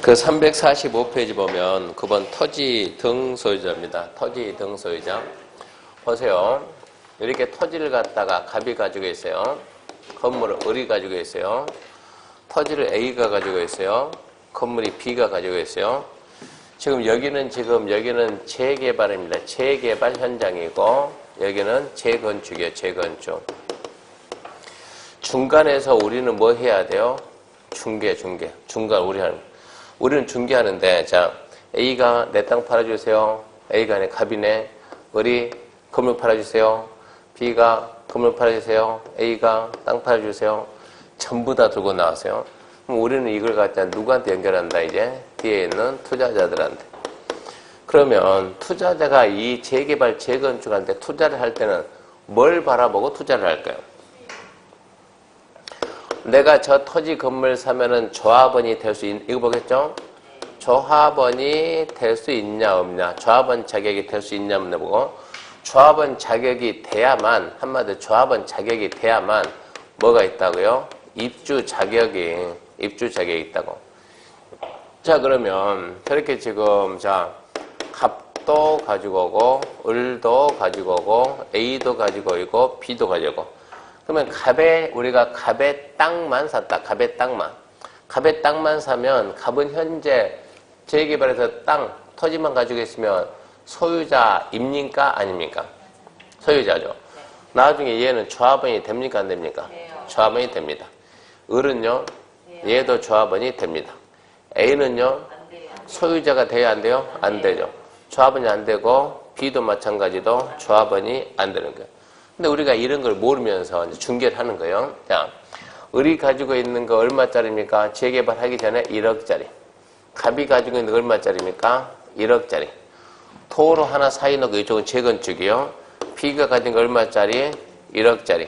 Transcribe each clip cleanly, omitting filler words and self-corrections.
그 345페이지 보면 9번 토지 등 소유자입니다. 토지 등 소유자. 보세요. 이렇게 토지를 갖다가 갑이 가지고 있어요. 건물을 을이 가지고 있어요. 토지를 A가 가지고 있어요. 건물이 B가 가지고 있어요. 지금 여기는 재개발입니다. 재개발 현장이고 여기는 재건축이에요. 재건축. 중간에서 우리는 뭐 해야 돼요? 중간 우리는 중개하는데, 자, A가 내 땅 팔아주세요. A가 내 갑이네. 을이 건물 팔아주세요. B가 건물 팔아주세요. A가 땅 팔아주세요. 전부 다 들고 나왔어요. 그럼 우리는 이걸 갖다 누구한테 연결한다, 이제? 뒤에 있는 투자자들한테. 그러면 투자자가 이 재개발, 재건축한테 투자를 할 때는 뭘 바라보고 투자를 할까요? 내가 저 토지 건물 사면은 조합원이 될 수 이거 보겠죠? 조합원이 될 수 있냐 없냐, 조합원 자격이 될 수 있냐 없냐 보고, 조합원 자격이 돼야만, 한마디로 조합원 자격이 돼야만 뭐가 있다고요? 입주 자격이 있다고. 자, 그러면 저렇게 지금 자 갑도 가지고 오고 을도 가지고 오고 A도 가지고 있고 B도 가지고 오고. 그러면 우리가 갑의 땅만 샀다. 갑의 땅만 사면 갑은 현재 재개발해서 토지만 가지고 있으면 소유자입니까? 아닙니까? 소유자죠. 나중에 얘는 조합원이 됩니까? 안 됩니까? 조합원이 됩니다. 을은요? 얘도 조합원이 됩니다. A는요? 소유자가 돼야 안 돼요? 안 되죠. 조합원이 안 되고 B도 마찬가지로 조합원이 안 되는 거예요. 근데 우리가 이런 걸 모르면서 이제 중개를 하는 거예요. 자, 을이 가지고 있는 거 얼마짜리입니까? 재개발하기 전에 1억짜리. 갑이 가지고 있는 거 얼마짜리입니까? 1억짜리. 토로 하나 사이 놓고 이쪽은 재건축이요. B가 가진 거 얼마짜리? 1억짜리.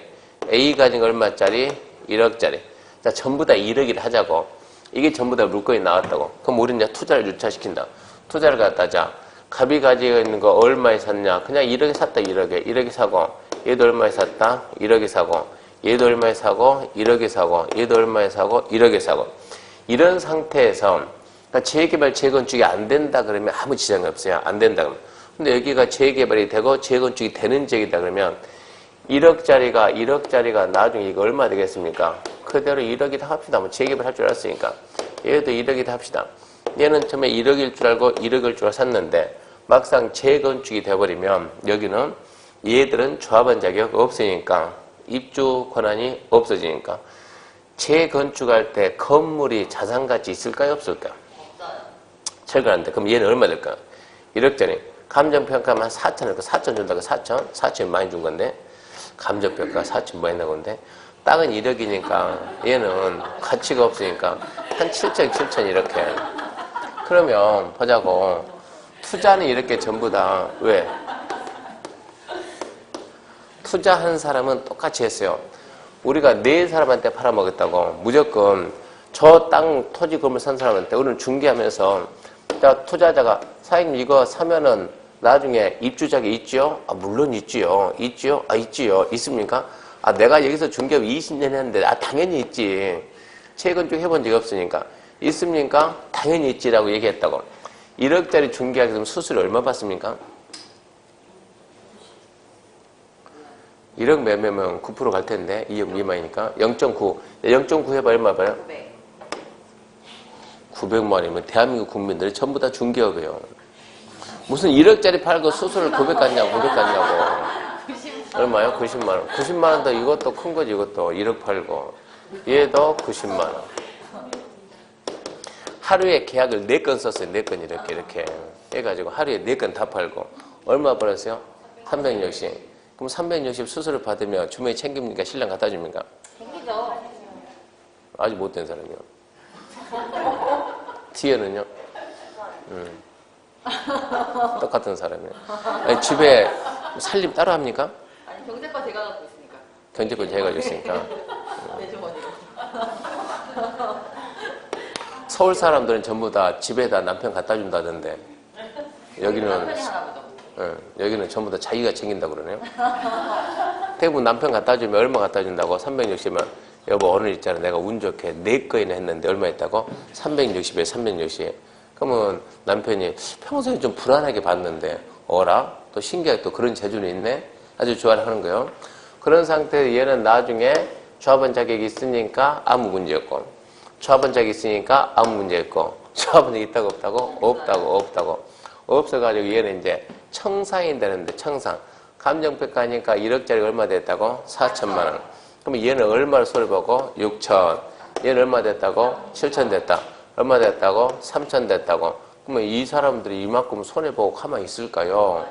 A 가진 거 얼마짜리? 1억짜리. 자, 전부 다 1억이라 하자고. 이게 전부 다 물건이 나왔다고. 그럼 우리는 이제 투자를 유치시킨다. 투자를 갖다 자. 갑이 가지고 있는 거 얼마에 샀냐? 그냥 1억에 샀다, 1억에 사고. 얘도 얼마에 샀다? 1억에 사고. 얘도 얼마에 사고? 1억에 사고. 얘도 얼마에 사고? 1억에 사고. 이런 상태에서 그러니까 재개발, 재건축이 안 된다 그러면 아무 지장이 없어요. 안 된다 그러면. 근데 여기가 재개발이 되고 재건축이 되는 지역이다 그러면 1억짜리가 나중에 이거 얼마 되겠습니까? 그대로 1억이다 합시다. 뭐 재개발 할 줄 알았으니까. 얘도 1억이다 합시다. 얘는 처음에 1억일 줄 알고 1억일 줄 샀는데 막상 재건축이 돼버리면 여기는 얘들은 조합원 자격 없으니까 입주 권한이 없어지니까 재건축할 때 건물이 자산가치 있을까요? 없을까요? 없어요. 철거하는데 그럼 얘는 얼마 될까요? 1억짜리. 감정평가만 4천을 4천 준다고 4천 많이 준 건데 감정평가 4천 많이 나온 건데 땅은 1억이니까 얘는 가치가 없으니까 한 7천 이렇게. 그러면 보자고. 투자는 이렇게 전부 다 왜? 투자한 사람은 똑같이 했어요. 우리가 네 사람한테 팔아먹었다고 무조건 저 땅 토지 건물 산 사람한테 우리는 중개하면서 자, 투자자가 사장님 이거 사면은 나중에 입주자격이 있지요? 아, 물론 있지요. 있지요? 아, 있지요. 있습니까? 아, 내가 여기서 중개업 20년 했는데 아, 당연히 있지. 재건축 해본 적이 없으니까. 있습니까? 당연히 있지라고 얘기했다고. 1억짜리 중개하게 되면 수수료 얼마 받습니까? 1억 몇몇면 9% 갈 텐데 2억 미만이니까 0.9. 0.9 해봐 얼마 봐요? 900만 원이면 대한민국 국민들이 전부 다 중개업이에요. 무슨 1억짜리 팔고 수수료를 900 갖냐고. 얼마요? 90만 원. 90만 원도 이것도 큰 거지. 이것도 1억 팔고 얘도 90만 원. 하루에 계약을 4건 썼어요. 4건 이렇게 해가지고 하루에 4건 다 팔고 얼마 벌었어요? 360. 그럼 360 수수료 받으면 주머니 챙깁니까? 신랑 갖다 줍니까? 챙기죠. 아주 못된 사람이요. 뒤에는요? 똑같은 사람이에요. 아니, 집에 살림 따로 합니까? 아니, 경제과 제가 갖고 있으니까. 경제권 제가 가지고 있으니까. 내 주머니로. 서울 사람들은 전부 다 집에다 남편 갖다 준다던데 여기는 남편이 하나 보다. 여기는 전부 다 자기가 챙긴다고 그러네요. 대부분 남편 갖다 주면 얼마 갖다 준다고? 360만. 여보 오늘 있잖아 내가 운 좋게 4건이나 했는데 얼마 있다고? 360에 360. 그러면 남편이 평소에 좀 불안하게 봤는데 어라? 또 신기하게 또 그런 재주는 있네? 아주 좋아를 하는 거예요. 그런 상태에서 얘는 나중에 조합원 자격이 있으니까 아무 문제 없고 조합원 자격이 있으니까 아무 문제 없고 조합원 자격이 있다고 없다고? 없다고 없어가지고 얘는 이제 청상이 되는데 청상 감정평가하니까 1억짜리 얼마 됐다고? 4천만 원. 그러면 얘는 얼마를 손해보고? 6천. 얘는 얼마 됐다고? 7천 됐다. 얼마 됐다고? 3천 됐다고. 그러면 이 사람들이 이만큼 손해보고 가만히 있을까요?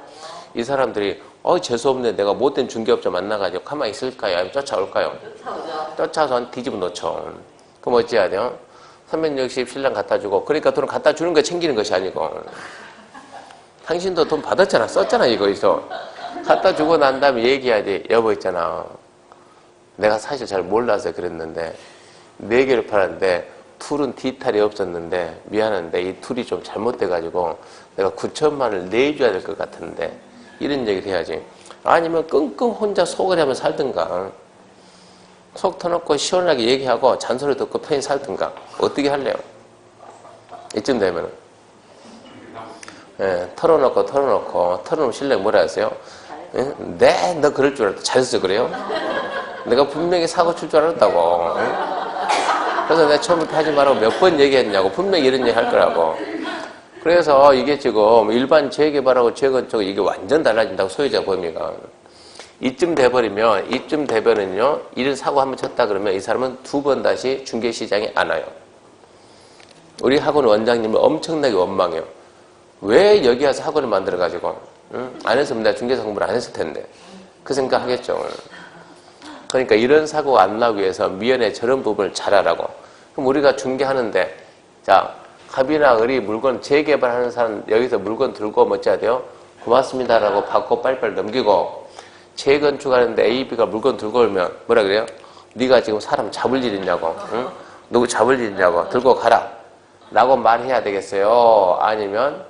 이 사람들이 재수없네 내가 못된 중개업자 만나가지고 가만히 있을까요? 아니면 쫓아올까요? 쫓아서 뒤집어 놓죠. 그럼 어찌해야 돼요? 360 신랑 갖다주고 그러니까 돈을 갖다주는 거 챙기는 것이 아니고 당신도 돈 받았잖아 썼잖아 이거에서 갖다주고 난 다음에 얘기해야지. 여보 있잖아 내가 사실 잘 몰라서 그랬는데 4개를 팔았는데 툴은 디탈이 없었는데 미안한데 이 툴이 좀 잘못돼가지고 내가 9천만 원을 내줘야 될 것 같은데 이런 얘기를 해야지. 아니면 끙끙 혼자 속을 하면 살든가 속 터놓고 시원하게 얘기하고 잔소리 듣고 편히 살든가 어떻게 할래요? 이쯤 되면은 털어놓고 신랑이 뭐라 하세요? 네, 너 그럴 줄 알았다. 잘했어 그래요? 내가 분명히 사고 칠 줄 알았다고. 그래서 내가 처음부터 하지 말라고 몇 번 얘기했냐고. 분명히 이런 얘기 할 거라고. 그래서 이게 지금 일반 재개발하고 재건축 이게 완전 달라진다고 소유자 범위가. 이쯤 되면은요 이런 사고 한번 쳤다 그러면 이 사람은 2번 다시 중개시장에 안 와요. 우리 학원 원장님을 엄청나게 원망해요. 왜 여기 와서 학원을 만들어가지고 안 했으면 내가 중개사 공부를 안 했을 텐데 그 생각 하겠죠. 그러니까 이런 사고가 안 나기 위해서 미연에 저런 부분을 잘하라고. 그럼 우리가 중개하는데 자 갑이나 을이 물건 재개발하는 사람 여기서 물건 들고 어찌해야 돼요? 고맙습니다라고 받고 빨리빨리 넘기고 재건축하는데 A, B가 물건 들고 오면 뭐라 그래요? 네가 지금 사람 잡을 일 있냐고 응? 누구 잡을 일 있냐고 들고 가라 라고 말해야 되겠어요? 아니면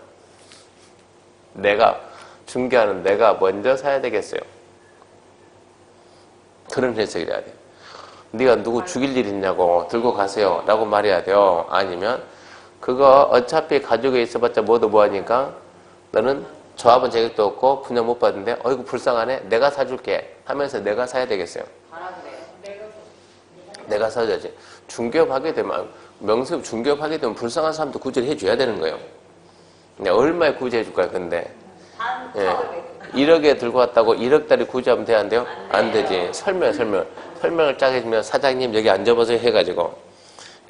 내가 중개하는 내가 먼저 사야 되겠어요? 그런 해석을 해야 돼요. 네가 누구 죽일 일 있냐고 들고 가세요 라고 말해야 돼요. 아니면 그거 어차피 가지고 있어봤자 뭐하니까 너는 조합원 자격도 없고 분양 못 받는데 어이구 불쌍하네 내가 사줄게 하면서 내가 사야 되겠어요. 내가 사줘야지. 중개업 하게 되면 명세업 중개업 하게 되면 불쌍한 사람도 구제를 해줘야 되는 거예요. 얼마에 구제해 줄 거야 근데 1억에 들고 왔다고 1억짜리 구제하면 돼야 안 돼요? 안 되지. 설명을 쫙 해주면 사장님 여기 앉아보세요 해가지고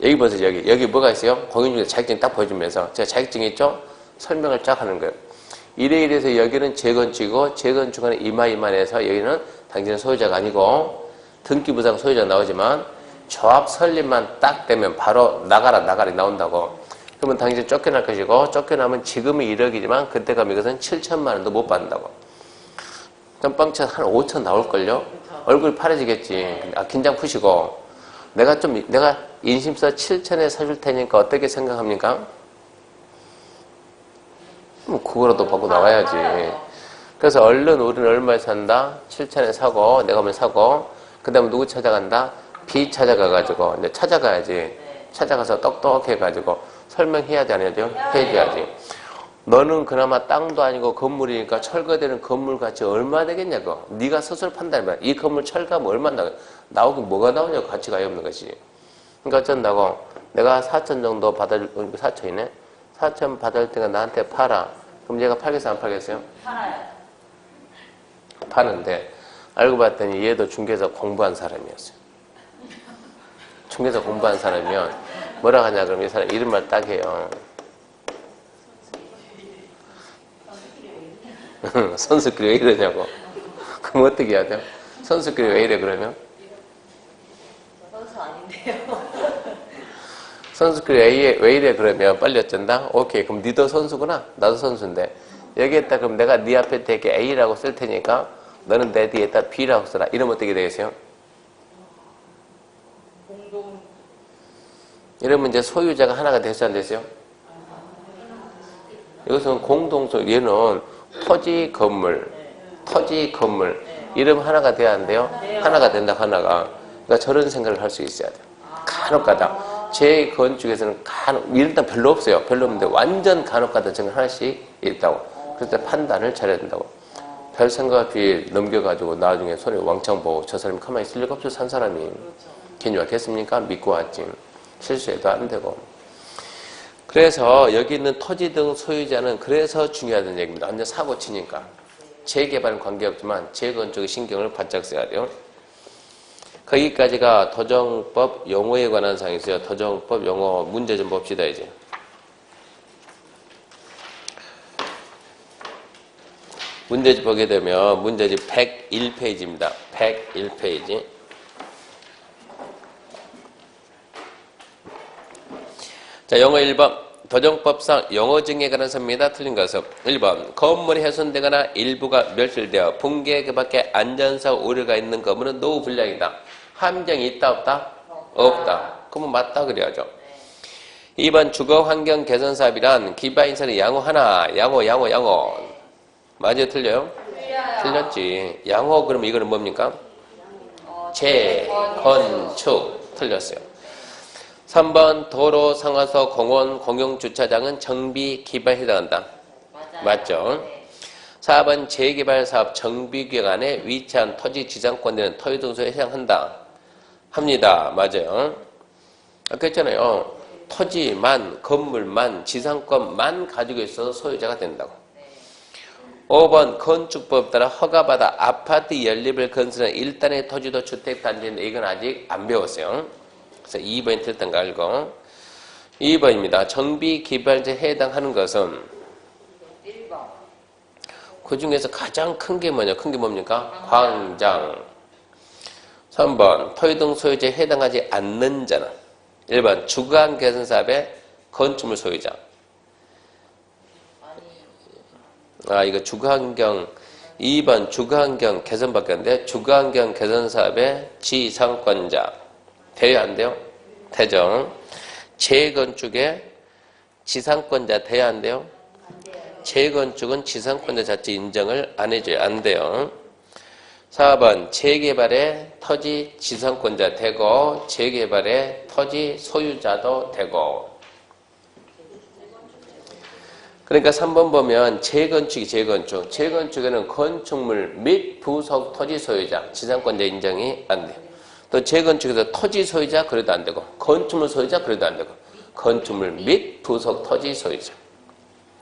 여기 보세요. 여기 뭐가 있어요? 공인중개사 자격증 딱 보여주면서 제가 자격증 있죠? 설명을 쫙 하는 거예요. 이래서 여기는 재건축이고 재건축은 이만해서 여기는 당신은 소유자가 아니고 등기부상 소유자 나오지만 조합 설립만 딱 되면 바로 나가라 나온다고. 그러면 당신 쫓겨날 것이고 쫓겨나면 지금은 1억이지만 그때 가면 이것은 7천만 원도 못 받는다고. 그럼 빵차 한 5천 나올걸요? 얼굴이 파래지겠지. 긴장 푸시고 내가 인심서 7천에 사줄 테니까 어떻게 생각합니까? 그거라도 받고 나와야지. 그래서 얼른 우리는 얼마에 산다? 7천에 사고 내가 한번 사고 그 다음에 누구 찾아간다? B 찾아가가지고 이제 찾아가야지. 찾아가서 똑똑해가지고 설명해야지 안 해야죠? 해줘야지. 너는 그나마 땅도 아니고 건물이니까 철거되는 건물 가치 얼마 되겠냐고. 네가 스스로 판단해봐. 이 건물 철거하면 얼마 나오긴 뭐가 나오냐고. 가치가 아예 없는 것이. 그러니까 어쩐다고 내가 4천 정도 받을 4천이네. 4천 받을 때가 나한테 팔아. 그럼 얘가 팔겠어요 안 팔겠어요? 팔아요. 파는데 알고 봤더니 얘도 중개사 공부한 사람이었어요. 중개사 공부한 사람이면 뭐라 하냐 그러면 이 사람 이름만 딱 해요. 선수끼리 왜 이러냐고. 그럼 어떻게 해야 돼요? 선수끼리 왜 이래 그러면? 선수 아닌데요. 선수끼리 왜 이래 그러면 빨리 어쩐다? 오케이 그럼 니도 선수구나 나도 선수인데 여기에다 그럼 내가 네 앞에 되게 A라고 쓸 테니까 너는 내 뒤에다 B라고 써라. 이러면 어떻게 되겠어요? 이러면 이제 소유자가 하나가 됐어요 안 됐어요? 이것은 공동소 얘는 토지 건물 이름 하나가 돼야 안 돼요? 하나가 된다 하나가. 그러니까 저런 생각을 할 수 있어야 돼요. 간혹가다 제 건축에서는 일단 별로 없어요. 별로 없는데 완전 간혹가다 저는 하나씩 있다고. 그래서 판단을 잘해야 된다고. 별 생각 없이 넘겨가지고 나중에 손에 왕창 보고 저 사람이 가만히 있을 리가 없죠. 산 사람이. 괜히 왔겠습니까? 믿고 왔지. 실수해도 안 되고. 그래서 여기 있는 토지 등 소유자는 그래서 중요하다는 얘기입니다. 완전 사고 치니까. 재개발은 관계없지만 재건축의 신경을 바짝 써야 돼요. 거기까지가 토정법 용어에 관한 사항이 있어요. 토정법 용어 문제 좀 봅시다 이제. 문제집 보게 되면 문제집 101페이지입니다. 101페이지. 자, 영어 1번. 도정법상 용어 증에 관한 선입니다. 틀린 것은 1번. 건물이 훼손되거나 일부가 멸실되어 붕괴 그 밖에 안전사고 우려가 있는 건물은 노후 불량이다. 함정이 있다 없다? 없다. 그러면 맞다 그래야죠. 2번 주거환경 개선사업이란 기반인사는 양호 하나. 양호. 맞아요? 틀려요? 틀렸지. 양호 그러면 이거는 뭡니까? 재건축. 틀렸어요. 3번 도로, 상하수, 공원, 공용주차장은 정비, 기반에 해당한다. 맞죠? 4번 재개발사업 정비구역 안에 위치한 토지 지상권에는 토유등소에 해당한다. 합니다. 맞아요. 아까 했잖아요. 토지만, 건물만, 지상권만 가지고 있어서 소유자가 된다고. 5번 건축법 따라 허가받아 아파트 연립을 건설한 일단의 토지도 주택단지인데 이건 아직 안 배웠어요. 그래서 2번이 틀렸던 거 알고. 2번입니다. 정비개발제에 해당하는 것은 1번. 그 중에서 가장 큰 게 뭐냐? 큰 게 뭡니까? 광장. 3번 토유등 소유자에 해당하지 않는 자는 1번 주거환경 개선사업의 건축물 소유자. 이거 주거환경 2번 주거환경 개선밖에 안 돼. 주거환경 개선사업의 지상권자. 돼요 안 돼요? 되죠. 재건축의 지상권자 돼요 안 돼요? 재건축은 지상권자 자체 인정을 안 해줘요. 안 돼요. 4번 재개발의 토지 지상권자 되고 재개발의 토지 소유자도 되고. 그러니까 3번 보면 재건축에는 건축물 및 부속 토지 소유자 지상권자 인정이 안 돼요. 또 재건축에서 토지 소유자 그래도 안 되고 건축물 소유자 그래도 안 되고 건축물 및 부속 토지 소유자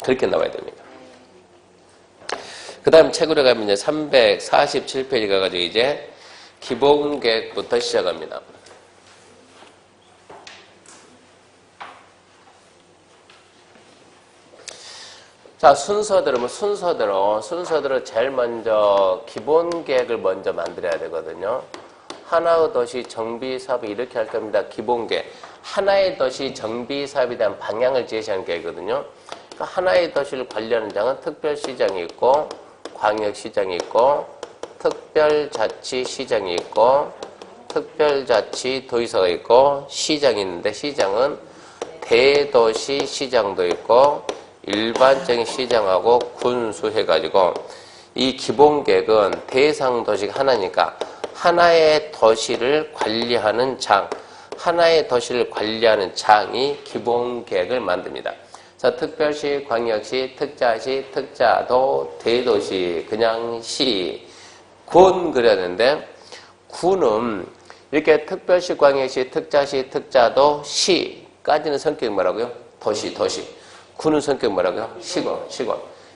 그렇게 나와야 됩니다. 그 다음 책으로 가면 이제 347페이지 가가지고 이제 기본계획부터 시작합니다. 자, 순서대로 제일 먼저 기본계획을 먼저 만들어야 되거든요. 하나의 도시 정비사업이 이렇게 할 겁니다. 기본계획. 하나의 도시 정비사업에 대한 방향을 제시하는 계획이거든요. 그러니까 하나의 도시를 관리하는 장은 특별시장이 있고 광역시장이 있고 특별자치시장이 있고 특별자치도의사가 있고 시장이 있는데 시장은 대도시시장도 있고 일반적인 시장하고 군수해가지고 이 기본계획은 대상도시가 하나니까 하나의 도시를 관리하는 장, 하나의 도시를 관리하는 장이 기본계획을 만듭니다. 자, 특별시, 광역시, 특자시, 특자도, 대도시, 그냥 시, 군 그려야 되는데 군은 이렇게 특별시, 광역시, 특자시, 특자도, 시까지는 성격이 뭐라고요? 도시. 군은 성격이 뭐라고요? 시골.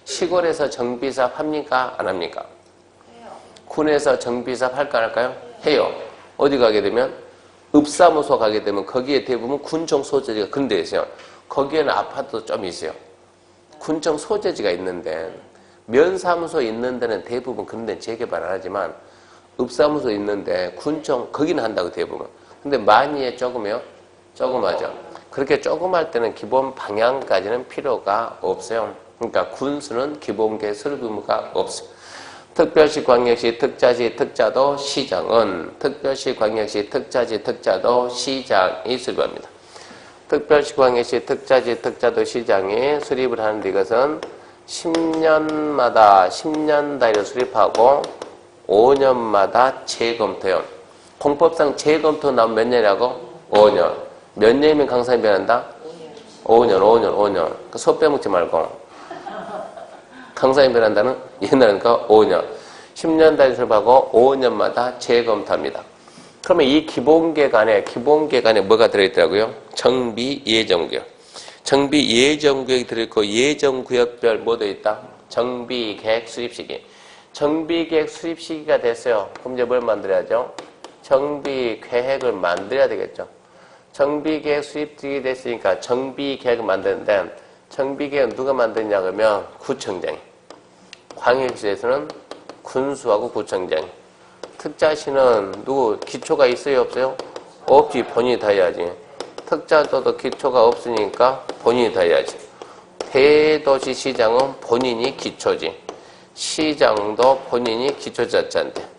시골에서 정비사업 합니까? 안 합니까? 군에서 정비사업 할까 안 할까요? 해요. 어디 가게 되면? 읍사무소 가게 되면 거기에 대부분 군청 소재지가 그런 데 있어요. 거기에는 아파트도 좀 있어요. 군청 소재지가 있는데 면사무소 있는 데는 대부분 그런 데는 재개발 안 하지만 읍사무소 있는데 군청 거기는 한다고 대부분. 근데 많이 해 조금해요? 조금하죠. 그렇게 조금할 때는 기본 방향까지는 필요가 없어요. 그러니까 군수는 기본계획 설립 의무가 없어요. 특별시, 광역시, 특자시, 특자도, 시장은 특별시, 광역시, 특자시, 특자도, 시장이 수립합니다. 특별시, 광역시, 특자시, 특자도, 시장이 수립을 하는데 이것은 10년 단위로 수립하고 5년마다 재검토해요. 공법상 재검토 나오면 몇 년이라고? 5년. 몇 년이면 강사님 변한다? 5년. 그 수업 빼먹지 말고. 강사님 변한다는 옛날이니까 5년. 10년 단위 수업하고 5년마다 재검토합니다. 그러면 이 기본계획 안에 뭐가 들어있더라고요? 정비 예정구역. 정비 예정구역이 들어있고 예정구역별 뭐도 있다? 정비계획 수립시기. 정비계획 수립시기가 됐어요. 그럼 이제 뭘 만들어야죠? 정비계획을 만들어야 되겠죠. 정비계획 수립시기 됐으니까 정비계획을 만드는데 정비계획은 누가 만드냐 그러면 구청장이. 광역시에서는 군수하고 구청장이. 특자시는 누구 기초가 있어요 없어요? 없지. 본인이 다 해야지. 특자도도 기초가 없으니까 본인이 다 해야지. 대도시 시장은 본인이 기초지. 시장도 본인이 기초자치한테.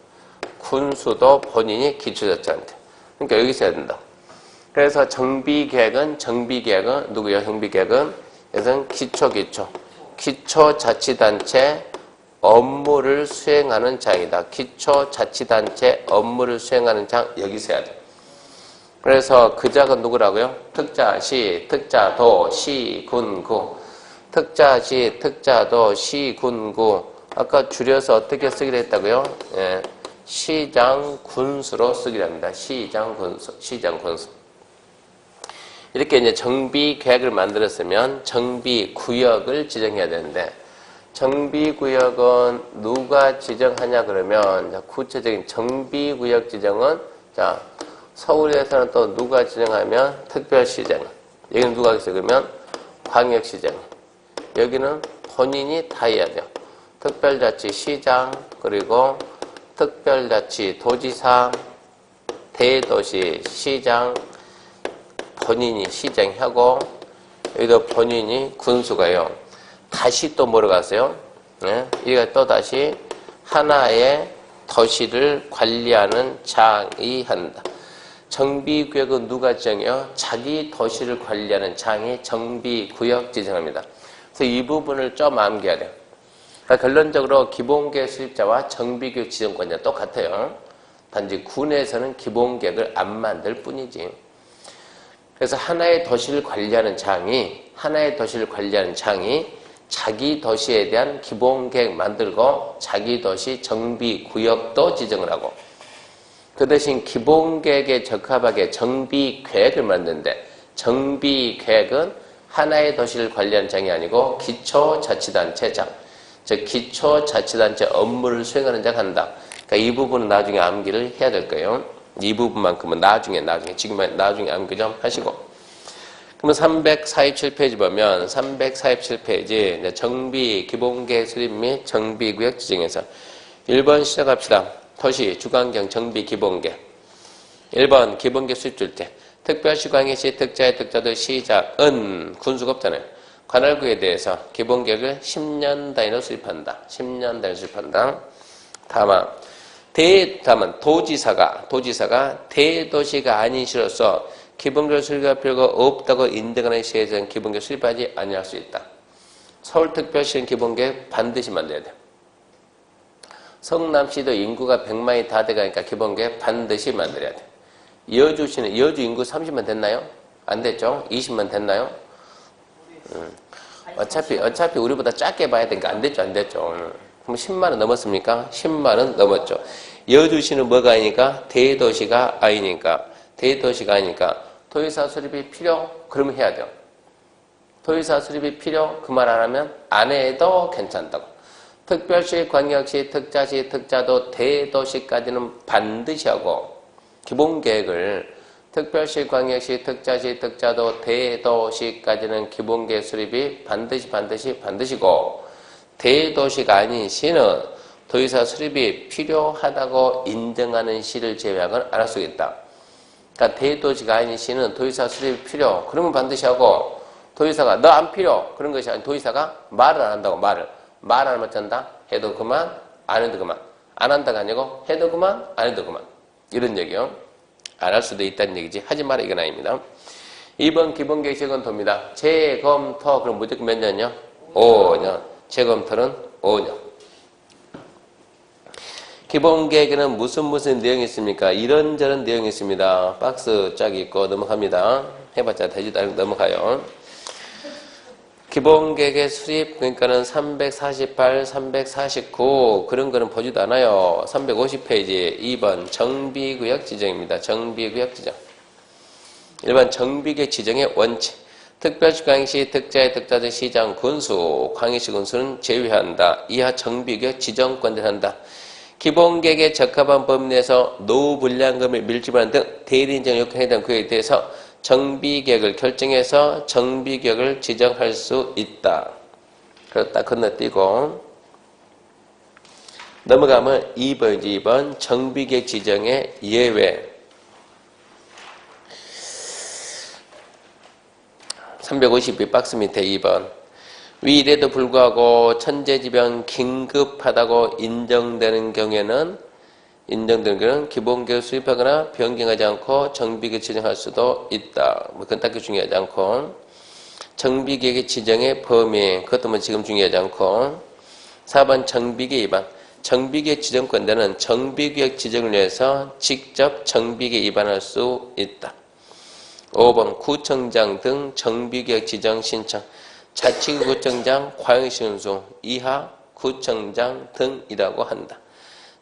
군수도 본인이 기초자치한테. 그러니까 여기서 해야 된다. 그래서 정비계획은 누구요? 정비계획은 여기서는 기초자치단체 업무를 수행하는 장이다. 기초자치단체 업무를 수행하는 장 여기서 해야 돼. 그래서 그 장은 누구라고요? 특자시, 특자도, 시, 군구. 특자시, 특자도, 시, 군구. 아까 줄여서 어떻게 쓰기로 했다고요? 예. 시장, 군수로 쓰기로 합니다. 시장, 군수. 이렇게 이제 정비 계획을 만들었으면 정비 구역을 지정해야 되는데, 정비 구역은 누가 지정하냐 그러면, 구체적인 정비 구역 지정은, 자, 서울에서는 또 누가 지정하면 특별시장. 여기는 누가 하겠어요? 그러면 광역시장. 여기는 본인이 다 해야 돼요. 특별자치시장, 그리고 특별자치 도지사, 대도시 시장, 본인이 시장하고, 여기도 본인이 군수가요. 다시 또 뭐로 갔어요? 네? 여기가 또 다시 하나의 도시를 관리하는 장이 한다. 정비구역은 누가 지정해요? 자기 도시를 관리하는 장이 정비구역 지정합니다. 그래서 이 부분을 좀 암기해야 돼요. 그러니까 결론적으로 기본계획 수립자와 정비구역 지정권자 똑같아요. 단지 군에서는 기본계획을 안 만들 뿐이지. 그래서 하나의 도시를 관리하는 장이 자기 도시에 대한 기본계획 만들고 자기 도시 정비구역도 지정을 하고, 그 대신 기본계획에 적합하게 정비계획을 만드는데, 정비계획은 하나의 도시를 관리하는 장이 아니고 기초자치단체 장, 즉 기초자치단체 업무를 수행하는 장 한다. 그러니까 이 부분은 나중에 암기를 해야 될 거예요. 이 부분만큼은 나중에 지금은 나중에 암기 좀 하시고. 그러면 347페이지 보면 347페이지 정비 기본계획 수립 및 정비구역 지정에서 1번 시작합시다. 도시 주관경 정비 기본계획. 1번 기본계획 수립 줄 때 특별시 광역시 특자의 특자도 시작은 군수가 없잖아요. 관할구에 대해서 기본계획을 10년 단위로 수립한다. 10년 단위로 수립한다. 다만 도지사가 대도시가 아닌 시로서 기본계획 수립할 필요가 없다고 인정하는 시에서는 기본계획 수립하지 아니할 수 있다. 서울특별시는 기본계획 반드시 만들어야 돼. 성남시도 인구가 100만이 다 돼가니까 기본계획 반드시 만들어야 돼. 여주시는 여주 인구 30만 됐나요? 안 됐죠? 20만 됐나요? 어차피 우리보다 작게 봐야 되니까 안 됐죠. 그럼 10만원 넘었습니까? 10만원 넘었죠. 여주시는 뭐가 아니니까? 대도시가 아니니까 도의사 수립이 필요? 그러면 해야 돼요. 도의사 수립이 필요? 그 말 안 하면 안 해도 괜찮다고. 특별시, 광역시, 특자시, 특자도, 대도시까지는 반드시 하고, 기본계획을 특별시, 광역시, 특자시, 특자도, 대도시까지는 기본계획 수립이 반드시고, 대도시가 아닌 시는 도의사 수립이 필요하다고 인정하는 시를 제외하고는 안 할 수 있다. 그러니까 대도시가 아닌 시는 도의사 수립이 필요, 그러면 반드시 하고, 도의사가 너 안 필요, 그런 것이 아니라 도의사가 말을 안 한다고. 말 안 하면 된다. 해도 그만, 안 해도 그만. 안 한다가 아니고 해도 그만, 안 해도 그만. 이런 얘기요. 안 할 수도 있다는 얘기지. 하지 마라 이건 아닙니다. 2번 기본계획은 돕니다. 재검토 그럼 무조건 몇 년이요? 5년. 재검토는 5년. 기본 계획에는 무슨 내용이 있습니까? 이런저런 내용이 있습니다. 박스 쫙 있고 넘어갑니다. 해봤자 되지도 않고 넘어가요. 기본 계획의 수립, 그러니까는 348, 349 그런 거는 보지도 않아요. 350페이지 2번 정비구역 지정입니다. 정비구역 지정. 일반 정비구역 지정의 원칙. 특별시 광역시 특자의 특자적 시장 군수, 광역시 군수는 제외한다. 이하 정비구역 지정권을 한다. 기본 계획에 적합한 범위 내에서 노후 불량금을 밀집하는 등 대리인정 요건에 대한 구역에 대해서 정비계획을 결정해서 정비계획을 지정할 수 있다. 그렇다 건너뛰고 넘어가면 2번 정비계획 지정의 예외. 352 박스 밑에 2번. 위 이래도 불구하고 천재지변 긴급하다고 인정되는 경우에는 기본계획을 수립하거나 변경하지 않고 정비계획 지정할 수도 있다. 뭐 그건 딱히 중요하지 않고. 정비계획 지정의 범위, 그것도 뭐 지금 중요하지 않고. 4번 정비계획 위반. 정비계획 지정권자는 정비계획 지정을 위해서 직접 정비계획 위반할 수 있다. 5번 구청장 등 정비계획 지정 신청. 자치구 구청장, 광역시 군수 이하 구청장 등이라고 한다.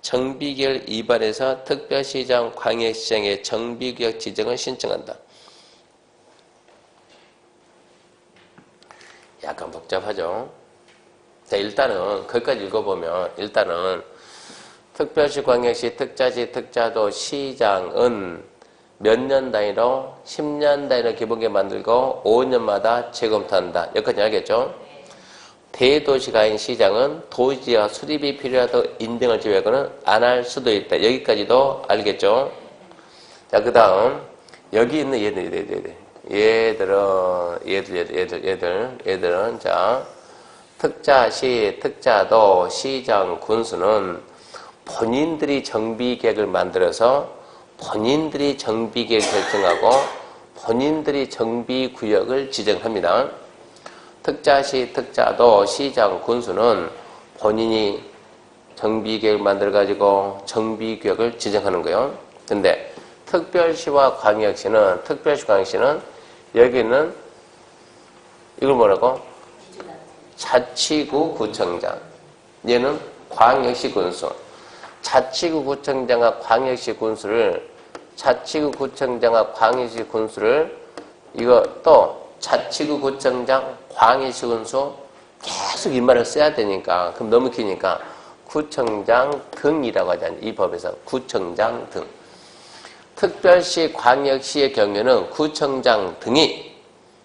정비계획을 위반해서 특별시장, 광역시장의 정비구역 지정을 신청한다. 약간 복잡하죠. 자, 일단은 거기까지 읽어보면 일단은 특별시, 광역시, 특자시, 특자도, 시장은 몇 년 단위로 10년 단위로 기본계획 만들고 5년마다 재검토한다. 여기까지 알겠죠? 대도시가 아닌 시장은 도시와 수립이 필요하다고 인정을 제외하고는 안 할 수도 있다. 여기까지도 알겠죠? 자, 그 다음 여기 있는 얘들은 자, 특자시, 특자도, 시장, 군수는 본인들이 정비계획을 만들어서 본인들이 정비계획 결정하고 본인들이 정비구역을 지정합니다. 특자시, 특자도, 시장, 군수는 본인이 정비계획을 만들어가지고 정비구역을 지정하는 거예요. 근데 특별시와 광역시는, 특별시, 광역시는 여기는 이걸 뭐라고? 자치구 구청장. 얘는 광역시 군수. 자치구 구청장과 광역시 군수를 이거 또 자치구 구청장, 광역시 군수 계속 이 말을 써야 되니까 그럼 너무 기니까 구청장 등이라고 하잖아요. 이 법에서 구청장 등. 특별시, 광역시의 경우에는 구청장 등이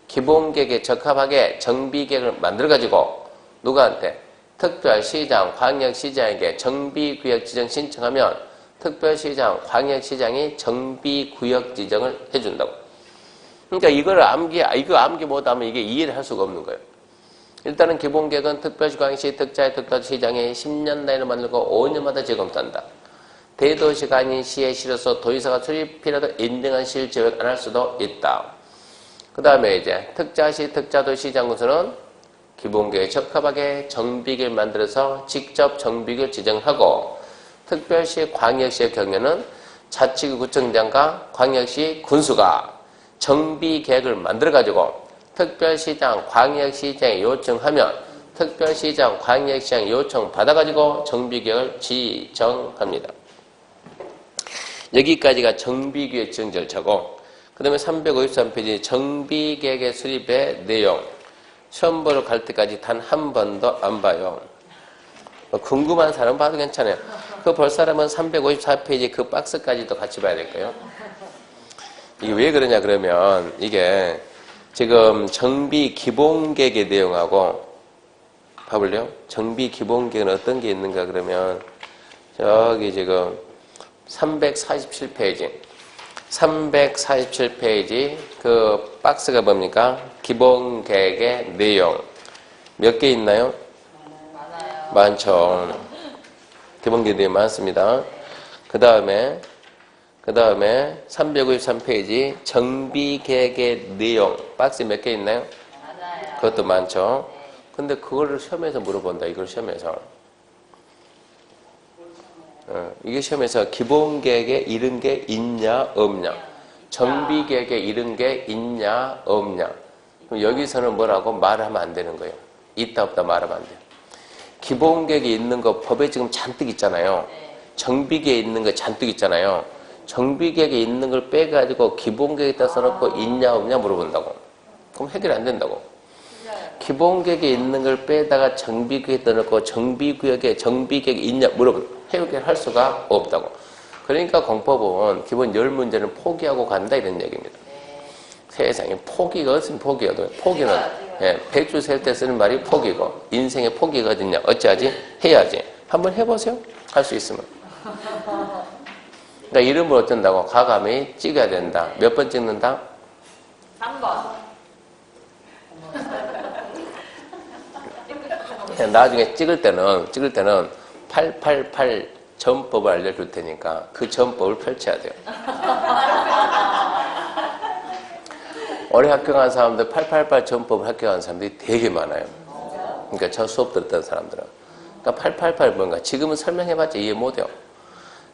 기본계획에 적합하게 정비계획을 만들어가지고 누구한테? 특별시장, 광역시장에게 정비구역 지정 신청하면 특별시장, 광역시장이 정비구역 지정을 해준다고. 그러니까 이거 암기 못하면 이게 이해를 할 수가 없는 거예요. 일단은 기본계획은 특별시, 광역시, 특자의 특자시장이 10년 단위로 만들고 5년마다 재검토한다. 대도시가 아닌 시에 실어서 도지사가 수립이라도 인정한 시를 제외 안 할 수도 있다. 그 다음에 이제 특자시, 특자도, 시장군수는 기본계획에 적합하게 정비계획을 만들어서 직접 정비계획을 지정하고 특별시, 광역시의 경우에는 자치구 구청장과 광역시 군수가 정비계획을 만들어가지고 특별시장, 광역시장에 요청하면 특별시장, 광역시장 요청 받아가지고 정비계획을 지정합니다. 여기까지가 정비계획 지정 절차고 그 다음에 353페이지 정비계획의 수립의 내용. 시험 보러 갈 때까지 단 한 번도 안 봐요. 궁금한 사람 봐도 괜찮아요. 그 볼 사람은 354페이지 그 박스까지도 같이 봐야 될 거예요. 이게 왜 그러냐 그러면 이게 지금 정비 기본계획의 내용하고 봐볼래요? 정비 기본계획은 어떤 게 있는가 그러면 저기 지금 347페이지 그 박스가 뭡니까? 기본계획의 내용 몇 개 있나요? 많아요. 많죠. 기본계획 내용 많습니다. 그 다음에 353페이지 정비계획의 내용 박스 몇 개 있나요? 많아요. 그것도 많죠. 근데 그거를 시험에서 물어본다. 이걸 시험에서 이게 시험에서 기본계획에 이른 게 있냐 없냐, 정비계획에 이른 게 있냐 없냐. 그럼 여기서는 뭐라고 말하면 안 되는 거예요. 있다 없다 말하면 안 돼요. 기본계획에 있는 거 법에 지금 잔뜩 있잖아요. 정비계획에 있는 거 잔뜩 있잖아요. 정비계획에 있는 걸 빼가지고 기본계획에다 써놓고 있냐 없냐 물어본다고. 그럼 해결이 안 된다고. 기본계획에 있는 걸 빼다가 정비계획에 넣고 정비계획에 있냐 물어보면 해결할 수가 없다고. 그러니까 공법은 기본 10문제는 포기하고 간다 이런 얘기입니다. 세상에 포기가 없으면 포기해도 포기는 배추 셀 때 쓰는 말이 포기고 인생의 포기가 어딨냐. 어찌하지? 해야지. 한번 해보세요. 할 수 있으면. 그러니까 이름을 어쩐다고? 과감히 찍어야 된다. 몇 번 찍는다? 3번. 나중에 찍을 때는 888 전법을 알려줄 테니까 그 전법을 펼쳐야 돼요. 올해 합격한 사람들 888 전법을 합격한 사람들이 되게 많아요. 그러니까 저 수업 들었던 사람들은. 그러니까 888 뭔가 지금은 설명해봤자 이해 못해요.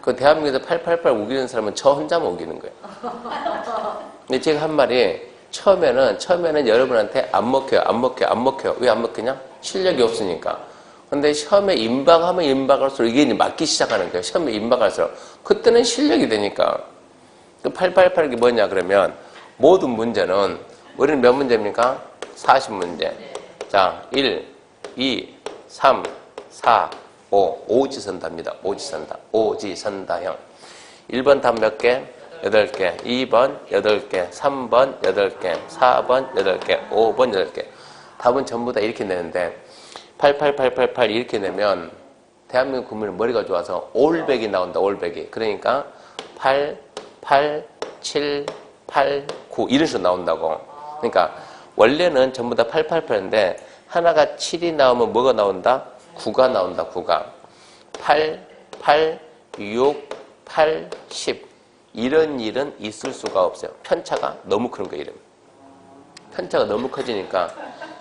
그 대한민국에서 888 우기는 사람은 저 혼자만 우기는 거예요. 근데 제가 한 말이 처음에는 여러분한테 안 먹혀요. 왜 안 먹히냐? 실력이 없으니까. 근데 시험에 임박할수록 이게 이제 맞기 시작하는 거예요. 시험에 임박할수록. 그때는 실력이 되니까. 그 888이 뭐냐 그러면 모든 문제는 우리는 몇 문제입니까? 40문제. 자, 1, 2, 3, 4, 5. 오지선다입니다. 오지선다. 오지선다형. 1번 답 몇 개? 8개. 2번 8개. 3번 8개. 4번 8개. 5번 8개. 답은 전부 다 이렇게 내는데 88888 이렇게 내면 대한민국 국민은 머리가 좋아서 올백이 나온다. 올백이. 그러니까 8, 8, 7, 8, 9 이런 식으로 나온다고. 그러니까 원래는 전부 다 888인데 하나가 7이 나오면 뭐가 나온다? 9가 나온다. 9가. 8, 8, 6, 8, 10 이런 일은 있을 수가 없어요. 편차가 너무 큰 거예요. 이름. 편차가 너무 커지니까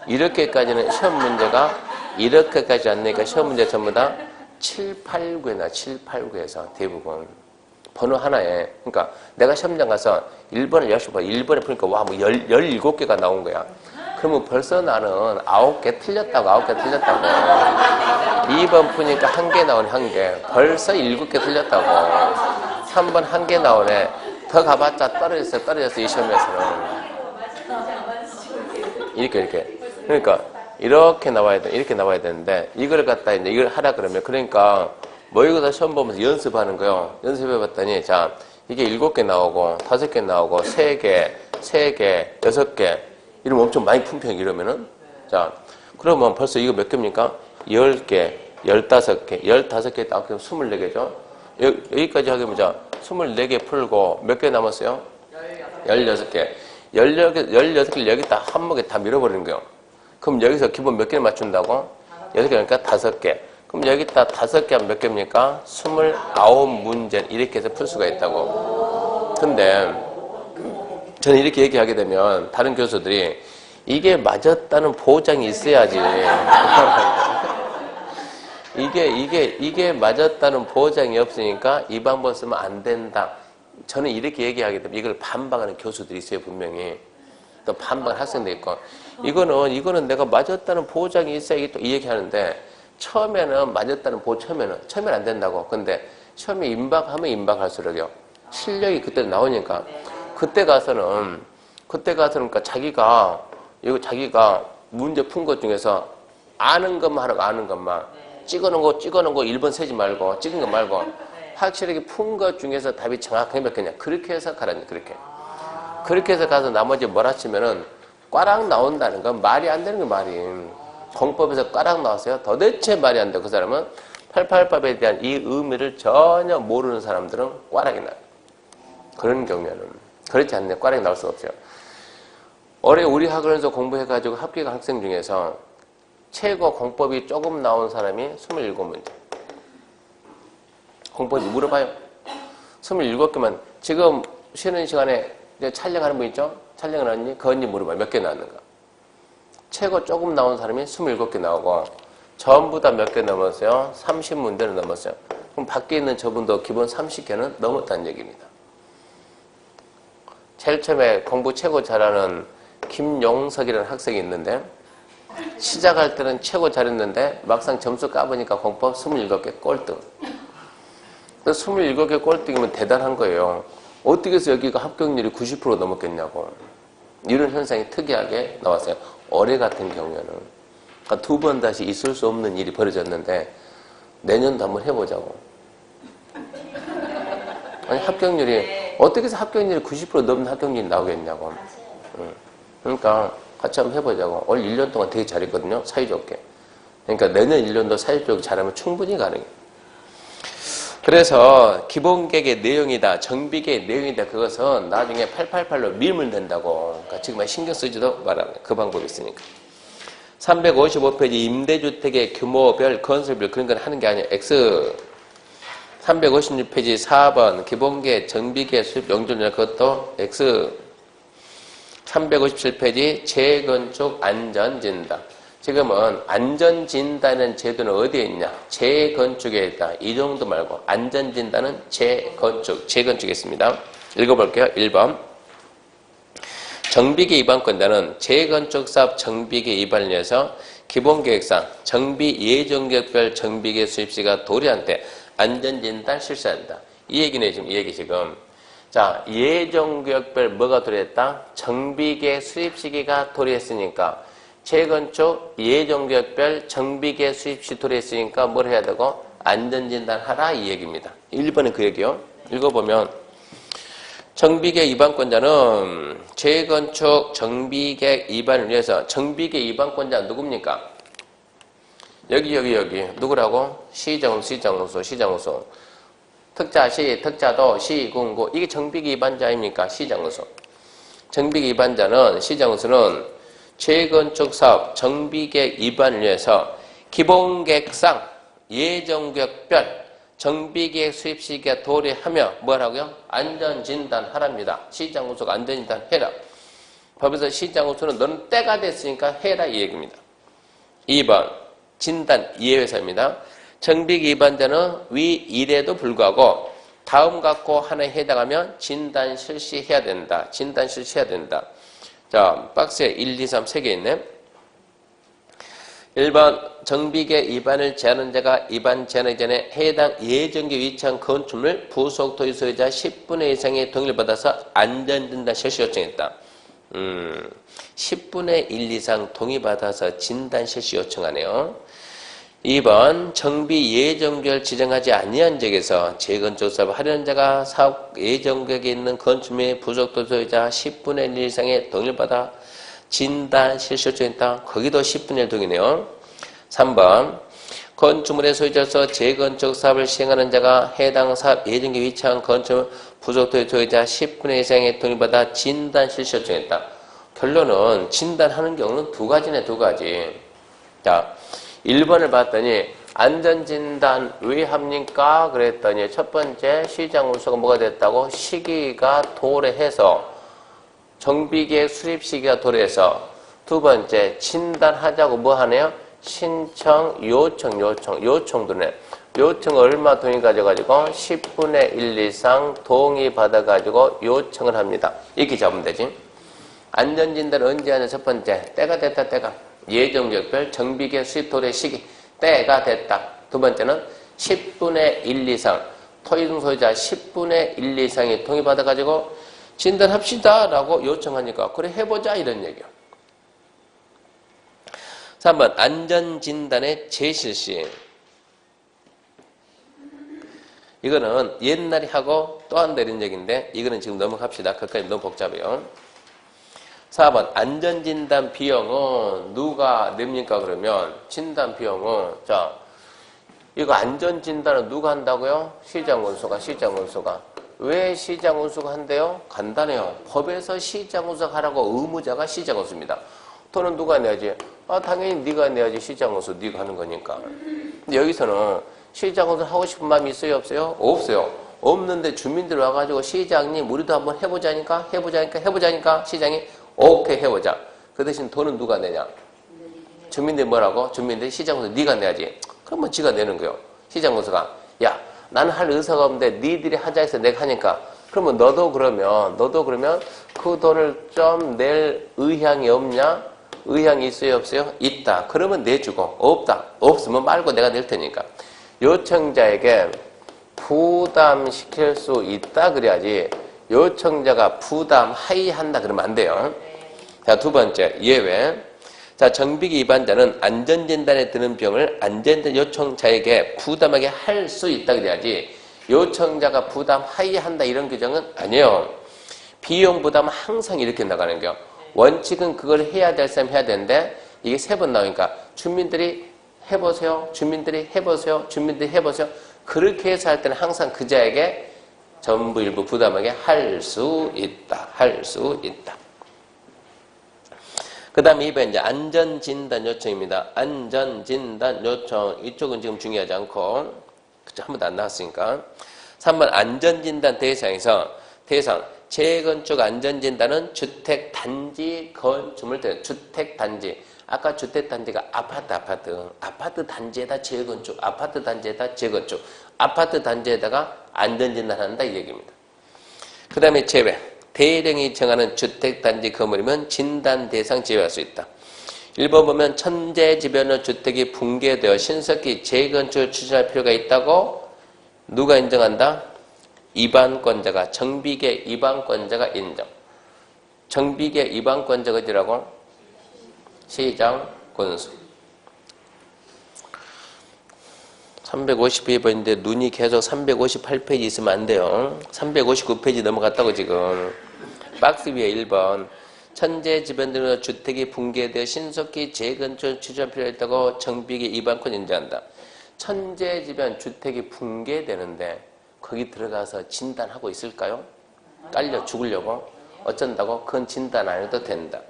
이렇게까지는 시험 문제가 이렇게까지 안 내니까 시험 문제 전부 다 7, 8, 9에 7, 8, 9에서 대부분 번호 하나에. 그러니까 내가 시험장 가서 1번을 열심히 봐. 1번에 푸니까 와, 뭐 17개가 나온 거야. 그러면 벌써 나는 9개 틀렸다고. 2번 푸니까 1개 나오네. 1개. 벌써 7개 틀렸다고. 3번 1개 나오네. 더 가봤자 떨어졌어. 이 시험에서는. 이렇게. 그러니까 이렇게 나와야 되는데 이걸 갖다 이제 이걸 하라 그러면 그러니까 뭐 이거 시험 보면서 연습하는 거요. 연습해 봤더니 자, 이게 7개 나오고 5개 나오고 3개, 6개 이러면 엄청 많이 품평 이러면은 자, 그러면 벌써 이거 몇 개입니까? 10개, 15개, 15개 딱 24개죠. 여기까지 하면 자, 24개 풀고 몇 개 남았어요? 16개. 16개를 여기다 한목에 다 밀어버리는 거예요. 그럼 여기서 기본 몇 개를 맞춘다고? 6개니까 5개. 그럼 여기다 5개 하면 몇 개입니까? 29문제 이렇게 해서 풀 수가 있다고. 근데 저는 이렇게 얘기하게 되면 다른 교수들이 이게 맞았다는 보장이 있어야지. 이게 맞았다는 보장이 없으니까 이 방법 쓰면 안 된다. 저는 이렇게 얘기하게 되면 이걸 반박하는 교수들이 있어요. 분명히. 또 반박하는 학생도 있고. 이거는 내가 맞았다는 보장이 있어야 또 이 얘기하는데 처음에는 맞았다는 처음에는 안 된다고. 근데 처음에 임박하면 임박할수록요. 실력이 그때 나오니까 그때 가서는 그러니까 자기가 문제 푼 것 중에서 아는 것만 하라고. 아는 것만. 찍어놓은 거 1번 세지 말고 찍은 거 말고 확실하게 푼 것 중에서 답이 정확하게 몇 개냐. 그렇게 해서 가라니. 그렇게 해서 가서 나머지 뭐라 치면은 꽈락 나온다는 건 말이 안 되는 거 말이. 공법에서 꽈락 나왔어요. 도대체 말이 안 돼. 그 사람은 888법에 대한 이 의미를 전혀 모르는 사람들은 꽈락이 나요. 그런 경우에는. 그렇지 않네. 꽈락이 나올 수가 없어요. 올해 우리 학원에서 공부해가지고 합격한 학생 중에서 최고 공법이 조금 나온 사람이 27문제. 공법이 물어봐요. 27개만. 지금 쉬는 시간에 촬영하는 분 있죠? 촬영을 하니 그 언니 물어봐요. 몇 개 나왔는가? 최고 조금 나온 사람이 27개 나오고 전부 다 몇 개 넘었어요? 30문제를 넘었어요. 그럼 밖에 있는 저분도 기본 30개는 넘었다는 얘기입니다. 제일 처음에 공부 최고 잘하는 김용석이라는 학생이 있는데 시작할 때는 최고 잘했는데 막상 점수 까보니까 공법 27개 꼴등. 27개 꼴등이면 대단한 거예요. 어떻게 해서 여기가 합격률이 90% 넘었겠냐고. 이런 현상이 특이하게 나왔어요. 올해 같은 경우에는. 그러니까 두 번 다시 있을 수 없는 일이 벌어졌는데 내년도 한번 해보자고. 아니 합격률이 어떻게 해서 합격률이 90% 넘는 합격률이 나오겠냐고. 그러니까 같이 한번 해보자고. 올 1년 동안 되게 잘했거든요. 사이좋게. 그러니까 내년 1년도 사이좋게 잘하면 충분히 가능해요. 그래서 기본계획의 내용이다, 정비계획의 내용이다, 그것은 나중에 888로 밀면 된다고. 그러니까 지금 신경 쓰지도 말아요. 그 방법이 있으니까. 355페이지 임대주택의 규모별, 건설별 그런 건 하는 게 아니에요. X. 356페이지 4번 기본계획, 정비계획, 수입, 용적률 그것도 X. 357페이지 재건축 안전진단. 지금은 안전진단은 제도는 어디에 있냐? 재건축에 있다. 이 정도 말고 안전진단은 재건축에 있습니다. 읽어볼게요. 1번. 정비계 위반권자는 재건축사업 정비계 위반을 위해서 기본계획상 정비 예정계획별 정비계 수입시가 도리한테 안전진단 실시한다. 이 얘기네, 지금. 이 얘기 지금. 자, 예정계획별 뭐가 도리했다? 정비계 수입시기가 도리했으니까 재건축 예정계획별 정비계 수입시 도리했으니까 뭘 해야 되고? 안전진단 하라 이 얘기입니다. 1번은 그 얘기요. 읽어보면 정비계 위반권자는 재건축 정비계 위반을 위해서 정비계 위반권자 누굽니까? 여기 누구라고? 시장우수 특자시, 특자도, 시군구 이게 정비계 위반자 아닙니까? 시장우수. 정비계 위반자는 시장우수는 재건축 사업 정비계획 위반을 위해서 기본계획상 예정계획별 정비계획 수입 시기에 도래하며 뭐라고요? 안전진단 하랍니다. 시장우수가 안전진단 해라. 법에서 시장우수는 너는 때가 됐으니까 해라 이 얘기입니다. 2번 진단 이해회사입니다. 정비계획 위반자는 위 일에도 불구하고 다음 갖고 하나에 해당하면 진단 실시해야 된다. 진단 실시해야 된다. 자, 박스에 1, 2, 3 3개 있네. 1번 정비계 위반을 제하는 자가 위반 제한하기 전에 해당 예정계 위치한 건축물 부속 토지 소유자 10분의 이상의 동의를 받아서 안전진단 실시 요청했다. 10분의 1 이상 동의받아서 진단 실시 요청하네요. 2번 정비 예정계획을 지정하지 아니한 지역에서 재건축 사업을 하려는 자가 사업 예정계획에 있는 건축물의 부속토지 소유자 10분의 1 이상의 동의를 받아 진단 실시 요청했다. 거기도 10분의 1 동의네요. 3번 건축물의 소유자로서 재건축 사업을 시행하는 자가 해당 사업 예정계획에 위치한 건축물 부속토지 소유자 10분의 1 이상의 동의를 받아 진단 실시 요청했다. 결론은 진단하는 경우는 두 가지네, 두 가지. 자, 1번을 봤더니 안전진단 왜 합니까? 그랬더니 첫 번째 시장우수가 뭐가 됐다고? 시기가 도래해서 정비계획 수립 시기가 도래해서 두 번째 진단하자고 뭐 하네요? 신청, 요청도네. 요청 얼마 동의 가져가지고 10분의 1 이상 동의 받아가지고 요청을 합니다. 이렇게 잡으면 되지. 안전진단을 언제 하냐? 첫 번째 때가 됐다. 때가 예정계획별 정비계획 수립 도래 시기 때가 됐다. 두 번째는 10분의 1 이상 토지등 소유자 10분의 1 이상이 동의받아가지고 진단합시다 라고 요청하니까 그래 해보자 이런 얘기야. 3번 안전진단의 재실시. 이거는 옛날에 하고 또 한다 이런 얘기인데 이거는 지금 넘어갑시다. 그까지 너무 복잡해요. 4번 안전진단 비용은 누가 냅니까? 그러면 진단 비용은 자 이거 안전진단은 누가 한다고요? 시장운수가. 왜 시장운수가 한대요? 간단해요. 법에서 시장운수가 하라고 의무자가 시장운수입니다. 돈은 누가 내야지? 당연히 네가 내야지. 시장운수 네가 하는 거니까. 근데 여기서는 시장운수 하고 싶은 마음이 있어요? 없어요? 없어요. 없는데 주민들 와가지고 시장님 우리도 한번 해보자니까 시장이 오케이 해보자. 그 대신 돈은 누가 내냐? 주민들이 뭐라고? 주민들이 시장운수 네가 내야지. 그러면 지가 내는 거요. 시장운수가 야 나는 할 의사가 없는데 니들이 하자 해서 내가 하니까. 그러면 너도 그러면 그 돈을 좀 낼 의향이 없냐? 의향이 있어요, 없어요? 있다. 그러면 내주고, 없다. 없으면 말고 내가 낼 테니까. 요청자에게 부담시킬 수 있다 그래야지 요청자가 부담하이한다 그러면 안 돼요. 자, 두 번째, 예외. 자, 정비기 위반자는 안전진단에 드는 비용을 안전진단 요청자에게 부담하게 할 수 있다 그래야지 요청자가 부담하이한다 이런 규정은 아니에요. 비용 부담은 항상 이렇게 나가는 거예요. 원칙은 그걸 해야 될 사람 해야 되는데 이게 3번 나오니까 주민들이 해보세요. 주민들이 해보세요. 주민들이 해보세요. 그렇게 해서 할 때는 항상 그자에게 전부 일부 부담하게 할 수 있다. 할 수 있다. 그 다음에 2번 이제 안전진단 요청입니다. 안전진단 요청. 이쪽은 지금 중요하지 않고 한 번도 안 나왔으니까. 3번 안전진단 대상에서 대상 재건축 안전진단은 주택단지 건축물 때 주택단지 아까 주택단지가 아파트 단지에다 재건축 아파트 단지에다 재건축 아파트 단지에다가 안전진단한다 이 얘기입니다. 그 다음에 제외 대령이 정하는 주택단지 건물이면 진단 대상 제외할 수 있다. 1번 보면 천재지변으로 주택이 붕괴되어 신속히 재건축을 추진할 필요가 있다고 누가 인정한다? 이반권자가 정비계 이반권자가 인정. 정비계 이반권자가 어디라고? 시장 군수. 352번인데 눈이 계속 358페이지 있으면 안 돼요. 359페이지 넘어갔다고 지금. 박스 위에 1번. 천재지변으로 주택이 붕괴되어 신속히 재건축을 추진할 필요가 있다고 정비계 이반권 인정한다. 천재지변 주택이 붕괴되는데 거기 들어가서 진단하고 있을까요? 깔려 죽으려고? 어쩐다고? 그건 진단 안 해도 된다.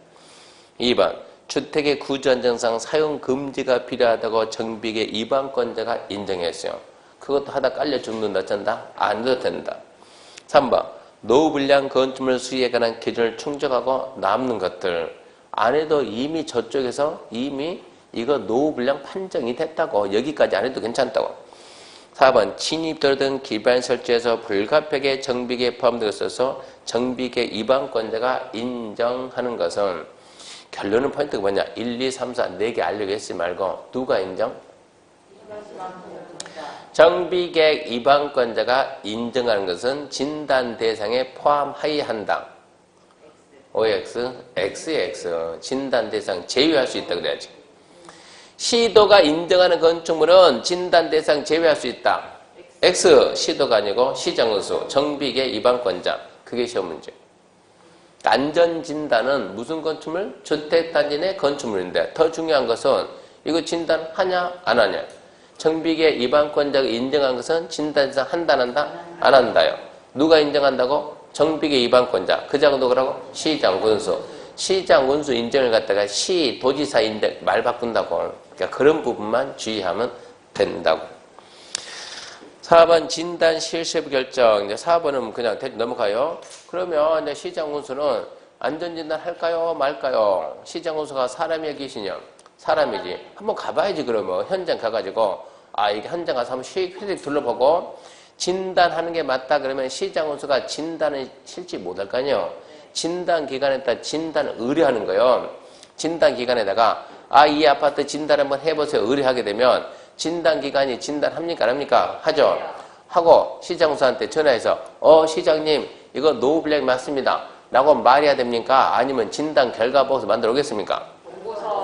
2번. 주택의 구조안정상 사용 금지가 필요하다고 정비계 이반권자가 인정했어요. 그것도 하다 깔려 죽는다 어쩐다? 안 해도 된다. 3번. 노후불량 건축물 수리에 관한 기준을 충족하고 남는 것들 안 해도 이미 저쪽에서 이미 이거 노후불량 판정이 됐다고 여기까지 안 해도 괜찮다고. 4번 침입도로 등 기반 설치에서 불가피하게 정비계에 포함되어 있어서 정비계 이반권자가 인정하는 것은 결론은 포인트가 뭐냐 1, 2, 3, 4 4개 알려고 했지 말고 누가 인정? 정비계 이반권자가 인정하는 것은 진단 대상에 포함하여야 한다. OX, XX 진단 대상 제외할 수 있다 그래야지. 시도가 인정하는 건축물은 진단 대상 제외할 수 있다. X 시도가 아니고 시정의수 정비계 이반권자 그게 시험 문제. 안전진단은 무슨 건축물? 주택단지 내 건축물인데 더 중요한 것은 이거 진단하냐 안 하냐. 정비계 이반권자가 인정한 것은 진단 대상 한다 안 한다? 안 한다요. 누가 인정한다고? 정비계 이반권자. 그 자가 누구라고? 시장군수. 시장군수 인정을 갖다가 시도지사 인정 말 바꾼다고. 그러니까 그런 부분만 주의하면 된다고. 4번 진단 실시부 결정. 이제 4번은 그냥 넘어가요. 그러면 이제 시장군수는 안전진단 할까요? 말까요? 시장군수가 사람이야 귀신이야? 사람이지. 한번 가봐야지 그러면. 현장 가가지고 이게 현장 가서 한번 휙휙 둘러보고 진단하는 게 맞다 그러면 시장군수가 진단을 실지 못할 거 아니에요. 진단기관에다 진단을 의뢰하는 거예요. 진단기관에다가 이 아파트 진단 한번 해보세요. 의뢰하게 되면 진단기관이 진단합니까? 안 합니까? 하죠. 하고 시장군수한테 전화해서 시장님 이거 노후불량이 맞습니다. 라고 말해야 됩니까? 아니면 진단 결과 보고서 만들어 오겠습니까?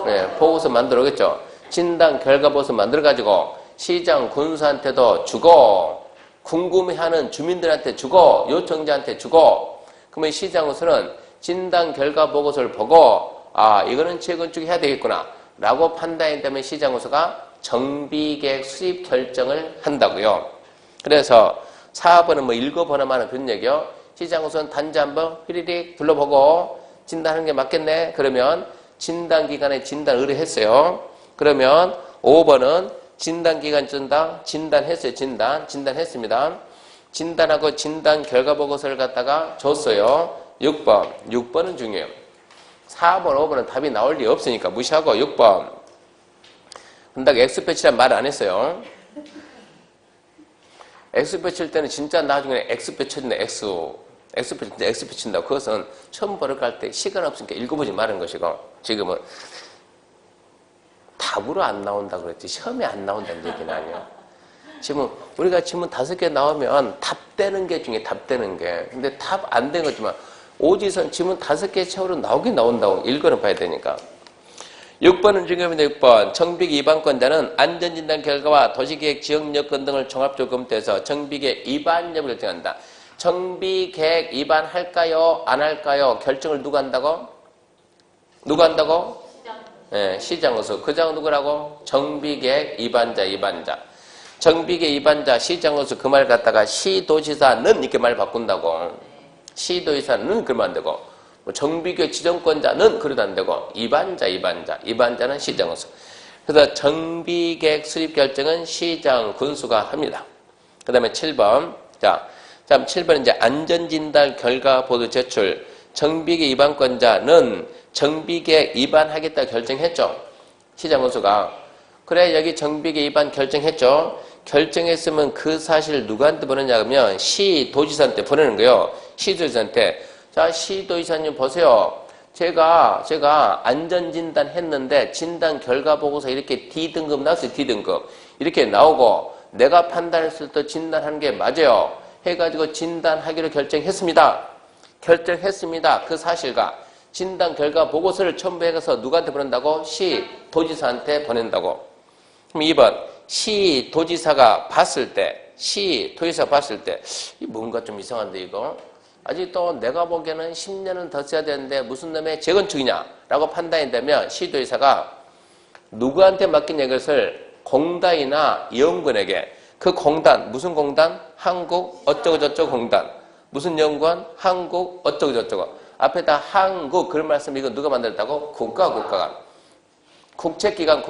네, 보고서 만들어 오겠죠. 진단 결과 보고서 만들어 가지고 시장군수한테도 주고 궁금해하는 주민들한테 주고 요청자한테 주고 그러면 시장군수는 진단 결과 보고서를 보고 이거는 재건축해야 되겠구나 라고 판단이 되면 시장군수가 정비계획 수립 결정을 한다고요. 그래서 4번은 뭐 읽어보나마나 그런 얘기요. 시장군수는 단지 한번 휘리릭 둘러보고 진단하는 게 맞겠네. 그러면 진단기관에 진단 의뢰했어요. 그러면 5번은 진단기관 진단했어요. 진단했습니다. 진단하고 진단 결과 보고서를 갖다가 줬어요. 6번은 중요해요. 4번, 5번은 답이 나올 리 없으니까 무시하고 6번. 근데 X표시란 말 안 했어요. X표 칠 때는 진짜 나중에 X표 쳤네, X표 친다고. 그것은 처음 버럭할 때 시간 없으니까 읽어보지 말은 것이고, 지금은 답으로 안 나온다 그랬지, 시험에 안 나온다는 얘기는 아니야. 지금 우리가 지문 5개 나오면 답 되는 게 중에 답 되는 게. 근데 답 안 된 거지만 오지선 지문 5개 채우로 나오긴 나온다고. 읽어는 봐야 되니까. 6번은 중요합니다. 6번. 정비계 위반권자는 안전진단 결과와 도시계획 지역여건 등을 종합적으로 검토해서 정비계획 위반 여부를 결정한다. 정비계획 위반할까요? 안 할까요? 결정을 누가 한다고? 누가 한다고? 네, 시장으로서. 그 장 누구라고? 정비계획 위반자. 정비계획 위반자 시장으로서 그 말 갖다가 시도지사는 이렇게 말 바꾼다고. 시도지사는 그러면 안 되고, 정비계획 지정권자는 그러도 안 되고, 위반자는 시장으로서. 그래서 정비계획 수립 결정은 시장 군수가 합니다. 그 다음에 7번. 자, 7번 이제 안전진단 결과 보도 제출. 정비계획 위반권자는 정비계획 위반하겠다 결정했죠. 시장 군수가. 그래, 여기 정비계획 위반 결정했죠. 결정했으면 그 사실을 누구한테 보내냐 하면 시도지사한테 보내는 거예요. 시도지사한테. 자, 시도지사님 보세요. 제가 안전진단 했는데 진단 결과 보고서 이렇게 D등급 나왔어요. D등급. 이렇게 나오고 내가 판단했을 때 진단하는 게 맞아요. 해가지고 진단하기로 결정했습니다. 그 사실과 진단 결과 보고서를 첨부해서 누구한테 보낸다고? 시도지사한테 보낸다고. 그럼 2번. 시도지사가 봤을 때, 뭔가 좀 이상한데, 이거? 아직도 내가 보기에는 10년은 더 써야 되는데, 무슨 놈의 재건축이냐? 라고 판단이 되면, 시도지사가 누구한테 맡긴 이것을 공단이나 연구원에게, 그 공단, 무슨 공단? 한국 어쩌고저쩌고 공단. 무슨 연구원? 한국 어쩌고저쩌고. 앞에다 한국, 그런 말씀, 이거 누가 만들었다고? 국가가. 국책기관.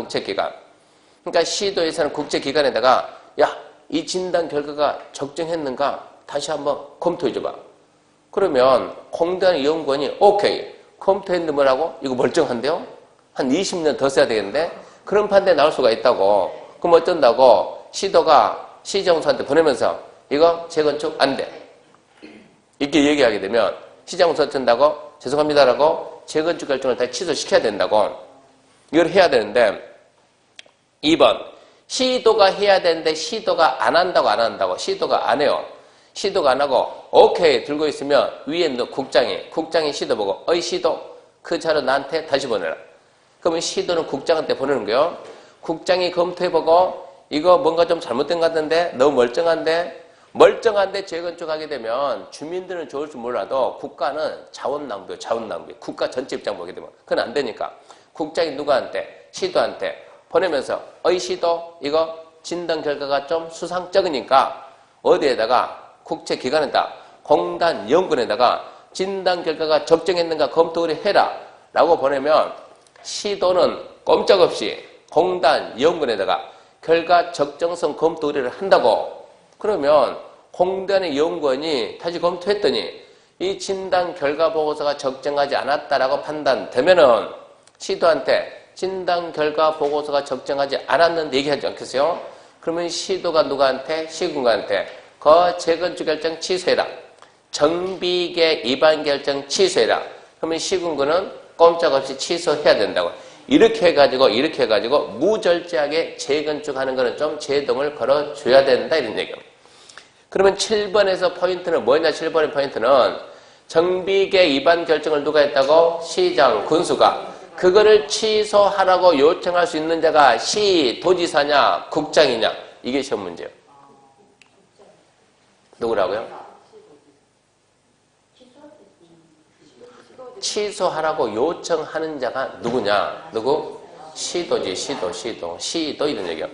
그러니까 시도에서는 국제기관에다가 야, 이 진단 결과가 적정했는가 다시 한번 검토해줘봐. 그러면 공단 연구원이 오케이. 검토했는데 뭐라고? 이거 멀쩡한데요? 한 20년 더 써야 되겠는데? 그런 판단이 나올 수가 있다고. 그럼 어쩐다고? 시도가 시장군수한테 보내면서 이거 재건축 안 돼. 이렇게 얘기하게 되면 시장군수 어쩐다고? 죄송합니다라고 재건축 결정을 다 취소시켜야 된다고. 이걸 해야 되는데 2번. 시도가 해야 되는데 시도가 안 한다고. 시도가 안 해요. 시도가 안 하고 오케이 들고 있으면 위에 국장이 시도 보고 어이 시도 그 자료 나한테 다시 보내라. 그러면 시도는 국장한테 보내는 거예요. 국장이 검토해보고 이거 뭔가 좀 잘못된 것 같은데 너무 멀쩡한데 재건축하게 되면 주민들은 좋을 줄 몰라도 국가는 자원 낭비. 국가 전체 입장 보게 되면 그건 안 되니까 국장이 누구한테? 시도한테 보내면서 어이 시도 이거 진단 결과가 좀 수상쩍으니까 어디에다가 국제기관에다 공단 연구원에다가 진단 결과가 적정했는가 검토를 해라 라고 보내면 시도는 꼼짝없이 공단 연구원에다가 결과 적정성 검토 의뢰를 한다고. 그러면 공단의 연구원이 다시 검토했더니 이 진단 결과 보고서가 적정하지 않았다라고 판단되면은 시도한테 진단 결과 보고서가 적정하지 않았는데 얘기하지 않겠어요? 그러면 시도가 누구한테? 시군관한테 그 재건축 결정 취소해라. 정비계 위반 결정 취소해라. 그러면 시군구는 꼼짝없이 취소해야 된다고. 이렇게 해가지고 무절제하게 재건축하는 거는 좀 제동을 걸어줘야 된다 이런 얘기예요. 그러면 7번에서 포인트는 뭐냐? 7번의 포인트는 정비계 위반 결정을 누가 했다고? 시장, 군수가. 그거를 취소하라고 요청할 수 있는 자가 시도지사냐 국장이냐 이게 시험 문제예요. 누구라고요? 취소하라고 요청하는 자가 누구냐? 누구? 시도 이런 얘기예요.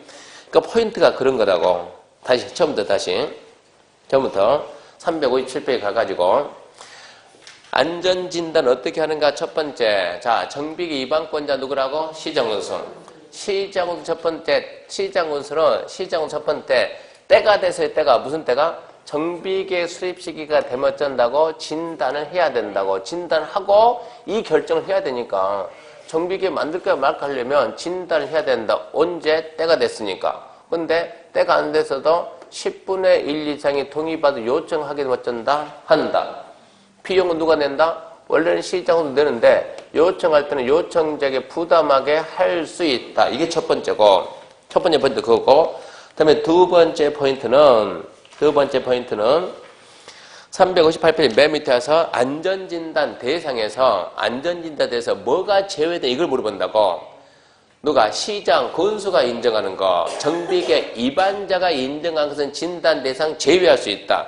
그러니까 포인트가 그런 거라고. 처음부터 357페이지 가가지고 안전진단 어떻게 하는가? 첫 번째, 자, 정비계 위반권자 누구라고? 시장군수. 시장군수 첫 번째, 때가 돼서의 때가, 무슨 때가? 정비계 수립 시기가 되면 어쩐다고? 진단을 해야 된다고. 진단하고 이 결정을 해야 되니까. 정비계 만들까 말까 하려면 진단을 해야 된다. 언제? 때가 됐으니까. 근데 때가 안 돼서도 10분의 1 이상이 동의받아 요청하게 되면 어쩐다? 한다. 비용은 누가 낸다? 원래는 시장으로 내는데 요청할 때는 요청자에게 부담하게 할 수 있다. 이게 첫 번째고, 첫 번째 포인트 그거고, 그 다음에 두 번째 포인트는 358페이지 맨 밑에 와서 안전진단 대상에서 안전진단 대상에서 뭐가 제외돼 이걸 물어본다고. 누가? 시장, 군수가 인정하는 거. 정비계 입안자가 인정한 것은 진단 대상 제외할 수 있다.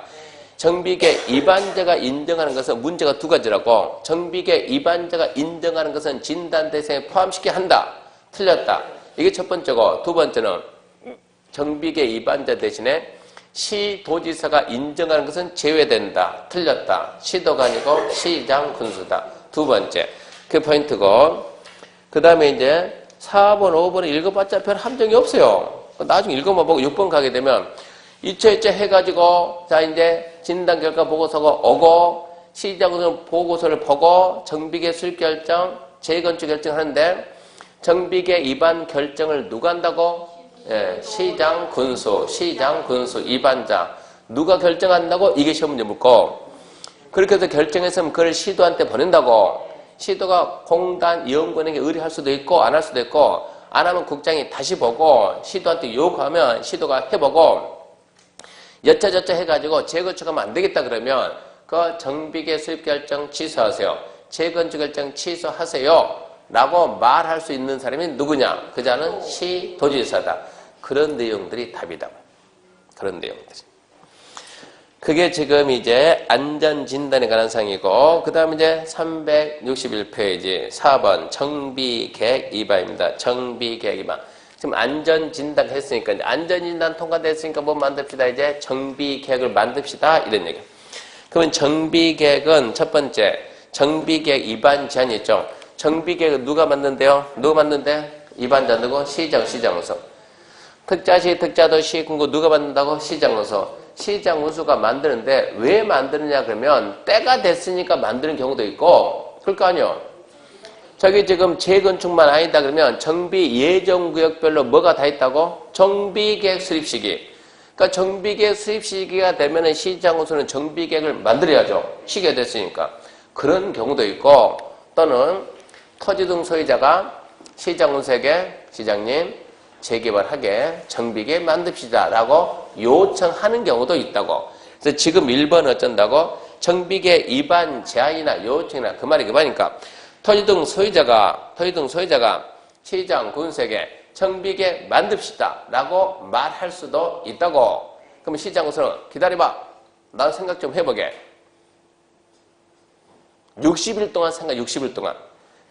정비계 입안자가 인정하는 것은 문제가 두 가지라고. 정비계 입안자가 인정하는 것은 진단 대상에 포함시켜 한다. 틀렸다. 이게 첫 번째고, 두 번째는 정비계 입안자 대신에 시도지사가 인정하는 것은 제외된다. 틀렸다. 시도가 아니고 시장 군수다. 두 번째. 그 포인트고. 그 다음에 이제 4번, 5번을 읽어봤자 별 함정이 없어요. 나중에 읽어만 보고 6번 가게 되면 이처이처 해가지고 자 이제 진단 결과 보고서가 오고 시장 군수 보고서를 보고 정비계 수립 결정, 재건축 결정하는데 정비계 입안 결정을 누가 한다고? 예, 시장 군수 입안자 누가 결정한다고? 이게 시험 문제 묻고 그렇게 해서 결정했으면 그걸 시도한테 보낸다고. 시도가 공단 이용군에게 의뢰할 수도 있고 안 할 수도 있고 안 하면 국장이 다시 보고 시도한테 요구하면 시도가 해보고 여차저차 해가지고 재건축하면 안 되겠다 그러면 그 정비계 수립 결정 취소하세요. 재건축 결정 취소하세요. 라고 말할 수 있는 사람이 누구냐? 그 자는 시도지사다. 그런 내용들이 답이다. 그런 내용들. 그게 지금 이제 안전진단에 관한 사항이고, 그 다음에 이제 361페이지 4번 정비계획 위반입니다. 정비계획 위반. 지금 안전진단 했으니까, 이제 안전진단 통과됐으니까 뭐 만듭시다. 이제 정비계획을 만듭시다. 이런 얘기. 그러면 정비계획은 첫 번째, 정비계획 위반 제한이 있죠. 정비계획은 누가 만든대요? 누가 만든대? 위반자 누구? 시장운수. 특자시, 특자도시, 군구 누가 만든다고? 시장운수. 시장운수가 만드는데 왜 만드느냐 그러면 때가 됐으니까 만드는 경우도 있고 그럴 거 아니요. 저기 지금 재건축만 아니다 그러면 정비 예정구역별로 뭐가 다 있다고? 정비계획 수립시기. 그러니까 정비계획 수립시기가 되면은 시장운수는 정비계획을 만들어야죠. 시기가 됐으니까. 그런 경우도 있고 또는 토지 등 소유자가 시장운수에게 시장님 재개발하게 정비계획 만듭시다 라고 요청하는 경우도 있다고. 그래서 지금 1번 어쩐다고? 정비계획 위반 제한이나 요청이나 그 말이 그 말이니까 토지 등 소유자가 시장 군수에게 정비계획 만듭시다 라고 말할 수도 있다고. 그러면 시장 군수는 기다려봐. 나 생각 좀 해보게. 60일 동안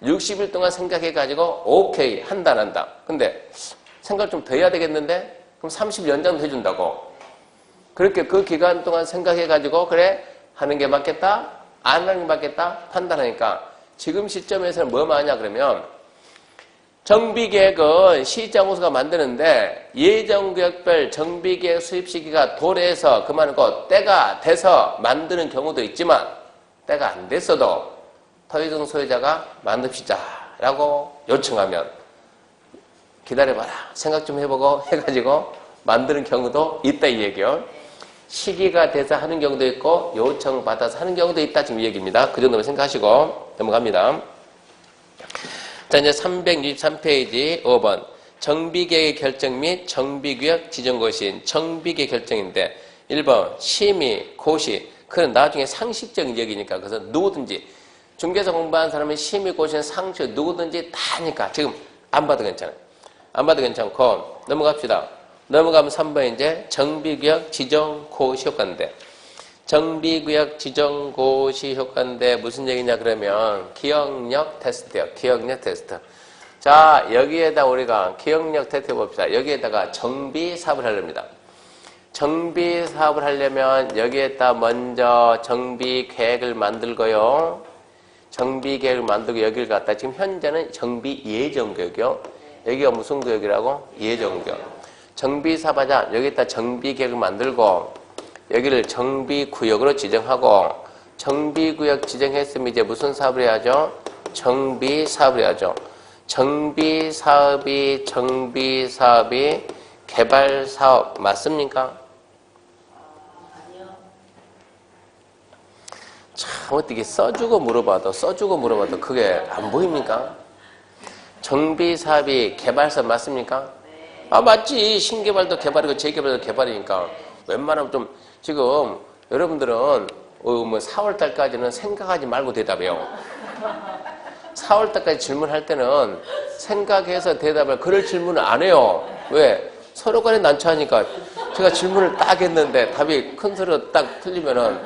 60일 동안 생각해가지고 오케이 한다 안 한다. 근데 생각 좀 더 해야 되겠는데? 그럼 30일 연장도 해준다고. 그렇게 그 기간 동안 생각해가지고 그래 하는 게 맞겠다? 안 하는 게 맞겠다? 판단하니까 지금 시점에서는 뭐 하냐 그러면 정비계획은 시장운수가 만드는데 예정구역별 정비계획 수립 시기가 도래해서 그만하고 때가 돼서 만드는 경우도 있지만 때가 안 됐어도 토지 등 소유자가 만듭시다 라고 요청하면 기다려봐라. 생각 좀 해보고 해가지고 만드는 경우도 있다 이 얘기요. 시기가 돼서 하는 경우도 있고 요청받아서 하는 경우도 있다 지금 이 얘기입니다. 그 정도만 생각하시고 넘어갑니다. 자 이제 363페이지 5번 정비계획 결정 및 정비구역 지정고시인 정비계획 결정인데 1번 심의, 고시 그건 나중에 상식적인 얘기니까 그래서 누구든지 중개사 공부하는 사람은 심의, 고시는 상식 누구든지 다 하니까 지금 안 봐도 괜찮아요. 안 봐도 괜찮고 넘어갑시다. 넘어가면 3번 이제 정비구역 지정고시 효과인데 정비구역 지정고시 효과인데 무슨 얘기냐 그러면 기억력 테스트예요. 기억력 테스트. 자 여기에다 우리가 기억력 테스트 해봅시다. 여기에다가 정비사업을 하렵니다. 정비사업을 하려면 여기에다 먼저 정비계획을 만들고요. 정비계획을 만들고 여기를 갖다 지금 현재는 정비예정구역이요. 여기가 무슨 구역이라고? 예정구역. 정비사업하자 여기다 정비계획을 만들고 여기를 정비구역으로 지정하고 정비구역 지정했으면 이제 무슨 사업을 해야죠? 정비사업을 해야죠. 정비사업이 개발사업 맞습니까? 참 어떻게 써주고 물어봐도 그게 안 보입니까? 정비사업이 개발사 맞습니까? 아 맞지. 신개발도 개발이고 재개발도 개발이니까 웬만하면 좀 지금 여러분들은 뭐 4월 달까지는 생각하지 말고 대답해요. 4월 달까지 질문할 때는 생각해서 대답을 그럴 질문을 안 해요. 왜? 서로 간에 난처하니까 제가 질문을 딱 했는데 답이 큰 소리로 딱 틀리면은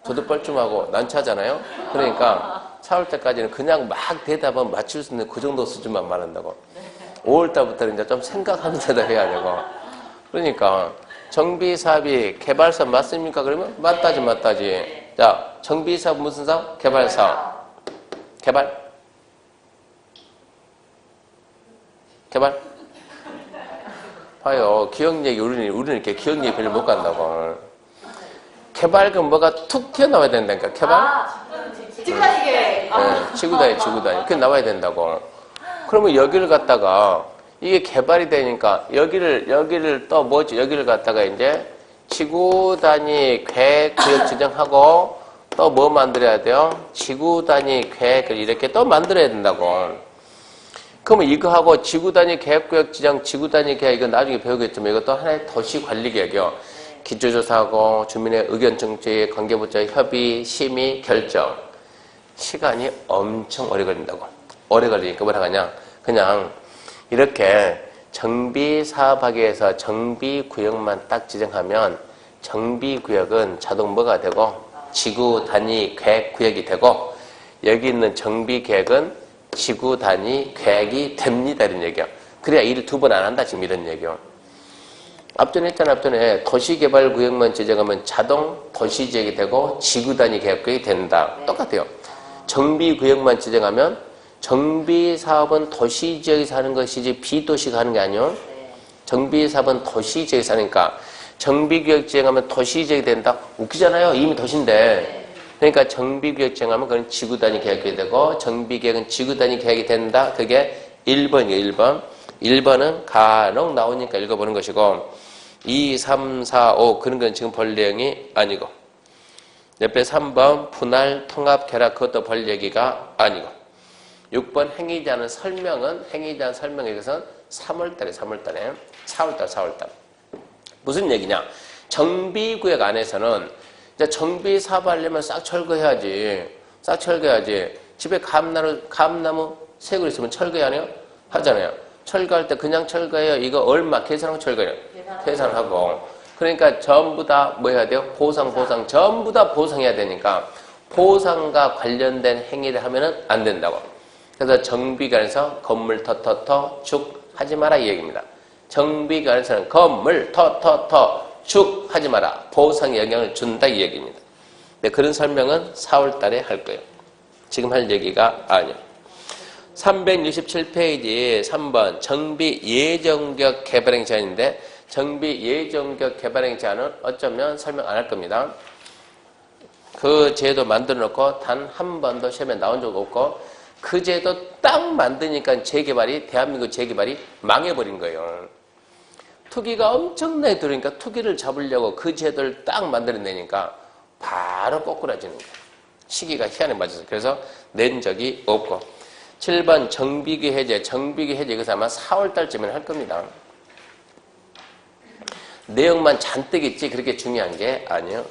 저도 뻘쭘하고 난처하잖아요. 그러니까 4월 달까지는 그냥 막 대답은 맞출 수 있는 그 정도 수준만 말한다고. 5월 달부터는 이제 좀 생각하면서 대답해야 되고. 그러니까 정비사업이 개발사업 맞습니까? 그러면 맞다지. 자, 정비사업 무슨 사업? 개발사업. 개발? 봐요. 기억력이 우리는 이렇게 기억력이 별로 못 간다고. 개발금 뭐가 툭 튀어나와야 된다니까. 개발? 지구단위계. 네, 지구단위. 그게 나와야 된다고. 그러면 여기를 갖다가 이게 개발이 되니까 여기를 또 뭐지? 여기를 갖다가 이제 지구단위 계획 구역 지정하고 또 뭐 만들어야 돼요? 지구단위 계획을 이렇게 또 만들어야 된다고. 그러면 이거하고 지구단위 계획구역 지정, 지구단위 계획 이거 나중에 배우겠지만 이것도 하나의 도시관리계획이요. 기초조사하고 주민의 의견 청취, 관계부처의 협의, 심의, 결정. 시간이 엄청 오래 걸린다고. 오래 걸리니까 뭐라 하냐? 그냥 이렇게 정비사업하기 위해서 정비구역만 딱 지정하면 정비구역은 자동 뭐가 되고 지구단위 계획구역이 되고 여기 있는 정비계획은 지구단위 계획이 됩니다. 이런 얘기야. 그래야 일을 두 번 안 한다. 지금 이런 얘기야. 앞전에 했잖아. 앞전에 도시개발구역만 지정하면 자동 도시지역이 되고 지구단위 계획구역이 된다. 똑같아요. 정비구역만 지정하면 정비사업은 도시지역에서 하는 것이지 비도시가 하는 게 아니요. 정비사업은 도시지역에서 하니까 정비구역 지정하면 도시지역이 된다. 웃기잖아요. 이미 도시인데. 그러니까 정비구역 지정하면 그건 지구단위 계획이 되고 정비계획은 지구단위 계획이 된다. 그게 1번이에요. 1번. 1번은 간혹 나오니까 읽어보는 것이고 2, 3, 4, 5 그런 건 지금 볼 내용이 아니고 옆에 3번 분할, 통합, 결합 그것도 볼 얘기가 아니고 6번 행위자는 설명은 행위자는 설명에 이것은 3월달에 4월달 무슨 얘기냐 정비구역 안에서는 이제 정비 사업하려면 싹 철거해야지 집에 감나무 세 그루 있으면 철거해 안 해요? 하잖아요. 철거할 때 그냥 철거해요? 이거 얼마 계산하고 철거해요? 계산하고 그러니까 전부 다 뭐 해야 돼요? 보상 전부 다 보상해야 되니까 보상과 관련된 행위를 하면은 안 된다고. 그래서 정비관에서 건물 터터터 축 하지 마라 이 얘기입니다. 정비관에서는 건물 터터터 축 하지 마라. 보상에 영향을 준다 이 얘기입니다. 네, 그런 설명은 4월 달에 할 거예요. 지금 할 얘기가 아니에요. 367페이지 3번 정비 예정적 개발행 제한인데 정비 예정적 개발행 제한은 어쩌면 설명 안 할 겁니다. 그 제도 만들어 놓고 단 한 번도 시험에 나온 적 없고 그 제도 딱 만드니까 대한민국 재개발이 망해버린 거예요. 투기가 엄청나게 들어오니까 투기를 잡으려고 그 제도를 딱 만들어내니까 바로 꼬꾸라지는 거예요. 시기가 희한에 맞아서. 그래서 낸 적이 없고. 7번 정비규 해제. 정비규 해제 이것은 아마 4월 달쯤에 할 겁니다. 내용만 잔뜩 있지 그렇게 중요한 게 아니에요.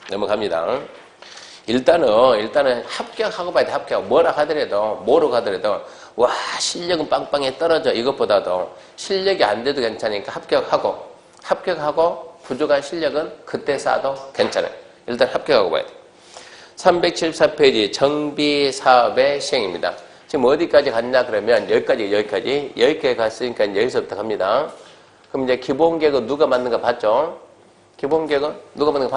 넘어갑니다. 일단은 합격하고 봐야 돼. 합격. 뭐로 가더라도 와 실력은 빵빵에 떨어져. 이것보다도 실력이 안 돼도 괜찮으니까 합격하고 부족한 실력은 그때 쌓아도 괜찮아요. 일단 합격하고 봐야 돼. 374페이지 정비사업의 시행입니다. 지금 어디까지 갔냐 그러면 여기까지 갔으니까 여기서부터 갑니다. 그럼 이제 기본계획은 누가 만든 거 봤죠? 기본계획은 누가 만든 거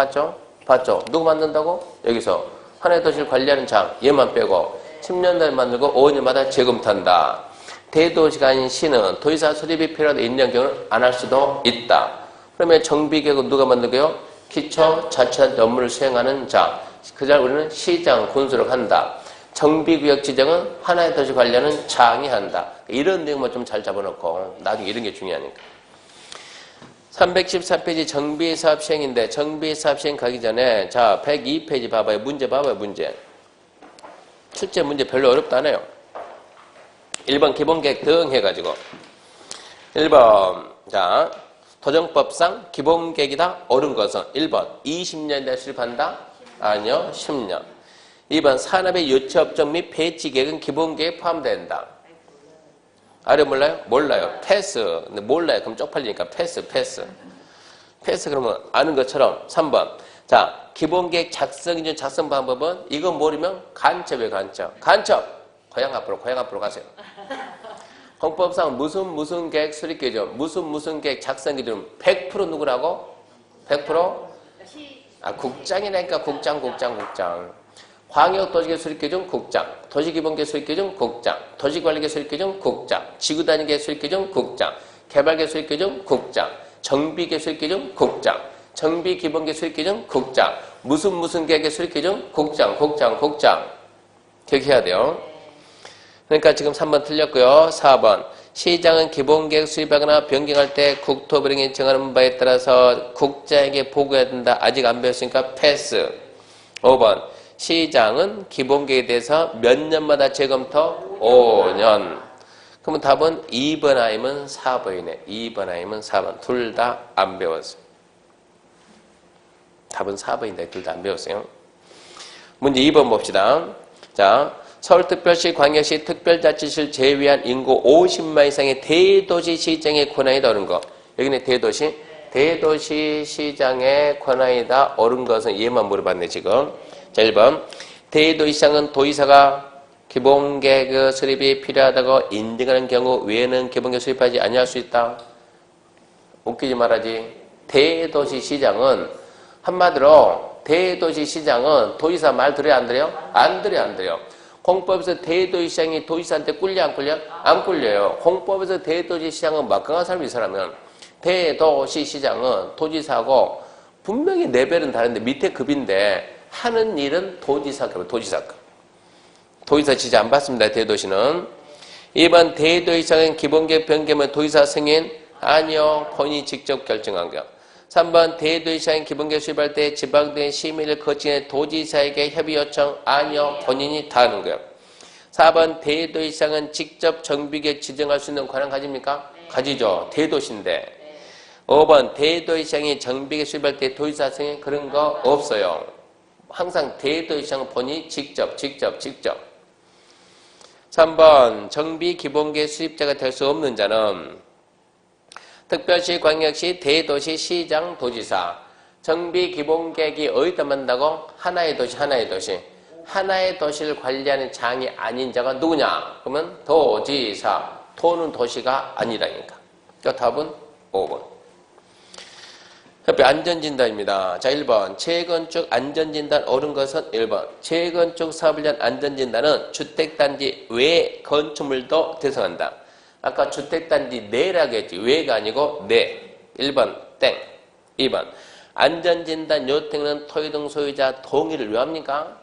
봤죠? 누가 만든다고? 여기서 한해도시를 관리하는 장 얘만 빼고 10년도에 만들고 5년마다 재검토한다. 대도시가 시는 도지사 수립이 필요하다 인정 경우는 안 할 수도 있다. 그러면 정비계획은 누가 만들고요? 기초자치단체 업무를 수행하는 자. 그 자 우리는 시장 군수를 한다. 정비구역 지정은 하나의 도시 관리하는 장이 한다. 이런 내용만 좀 잘 잡아놓고 나중에 이런 게 중요하니까. 314페이지 정비사업 시행인데 정비사업 시행 가기 전에 자 102페이지 봐봐요. 문제 봐봐요. 문제. 출제 문제 별로 어렵다 않아요. 1번 기본계획 등 해가지고 1번 자 도정법상 기본계획이다 옳은 것은 1번 20년 내에 수립한다? 아니요 10년. 2번 산업의 유치업종 및 배치계획은 기본계획에 포함된다. 아래 몰라요? 몰라요. 패스. 근데 몰라요. 그럼 쪽팔리니까 패스. 패스 그러면 아는 것처럼 3번. 자, 기본계획 작성 기준 작성 방법은 이거 모르면 간첩이에요. 간첩. 고향 앞으로 가세요. 헌법상 무슨 계획 수립 기준, 무슨 계획 작성 기준 100% 누구라고? 100%? 국장이라니까 국장. 광역도시계획 수립기준 국장, 도시기본계획 수립기준 국장, 도시관리계획 수립기준 국장, 지구단위계획 수립기준 국장, 개발계획 수립기준 국장, 정비계획 수립기준 국장, 정비기본계획 수립기준 국장, 무슨 계획의 수립기준 국장. 기억해야 돼요. 그러니까 지금 3번 틀렸고요. 4번 시장은 기본계획 수립하거나 변경할 때 국토부령이 정하는 바에 따라서 국장에게 보고해야 된다. 아직 안 배웠으니까 패스. 5번 시장은 기본계획에 대해서 몇 년마다 재검토? 5년. 그러면 답은 2번 아니면 4번이네. 2번 아니면 4번. 둘 다 안 배웠어요. 답은 4번인데 둘 다 안 배웠어요. 문제 2번 봅시다. 자, 서울특별시, 광역시, 특별자치시를 제외한 인구 50만 이상의 대도시 시장의 권한이다 옳은 거. 여기는 대도시. 대도시 시장의 권한이다 옳은 것은 얘만 물어봤네 지금. 자, 1번. 대도시장은 도의사가 기본계획 수립이 필요하다고 인정하는 경우 외에는 기본계획 수립하지 아니할 수 있다. 웃기지 말아지. 대도시시장은 한마디로 대도시시장은 도의사 말 들어요? 안 들어요? 안 들어요. 공법에서 대도시시장이 도의사한테 꿀려 안 꿀려? 안 꿀려요. 공법에서 대도시시장은 막강한 사람이 이 사람은 대도시시장은 도지사고 분명히 레벨은 다른데 밑에 급인데 하는 일은 도지사급. 도지사 지지 안 받습니다. 대도시는. 2번 대도시장은 기본계획 변경은 도지사 승인? 아니요. 본인이 직접 결정한 거. 3번 대도시장은 기본계획 수립할 때 지방된 심의를 거치는 도지사에게 협의 요청? 아니요. 본인이 다 하는 거예요. 4번 대도시장은 직접 정비계획 지정할 수 있는 권한 가집니까? 가지죠. 대도시인데. 5번 대도시장이 정비계획 수립할 때 도지사 승인? 그런 거 없어요. 항상 대도시장은 본인이 직접. 3번 정비 기본계획 수립자가 될 수 없는 자는 특별시, 광역시, 대도시, 시장, 도지사. 정비 기본계획이 어디다 만든다고? 하나의 도시. 하나의 도시를 관리하는 장이 아닌 자가 누구냐? 그러면 도지사. 도는 도시가 아니라니까. 그러니까 답은 5번. 협회 안전진단입니다. 자, 1번. 재건축 안전진단 옳은 것은 1번. 재건축 사업을 위한 안전진단은 주택단지 외 건축물도 대상한다. 아까 주택단지 내라고 했지. 외가 아니고 내. 1번 땡. 2번. 안전진단 요청은 토지등 소유자 동의를 왜 합니까?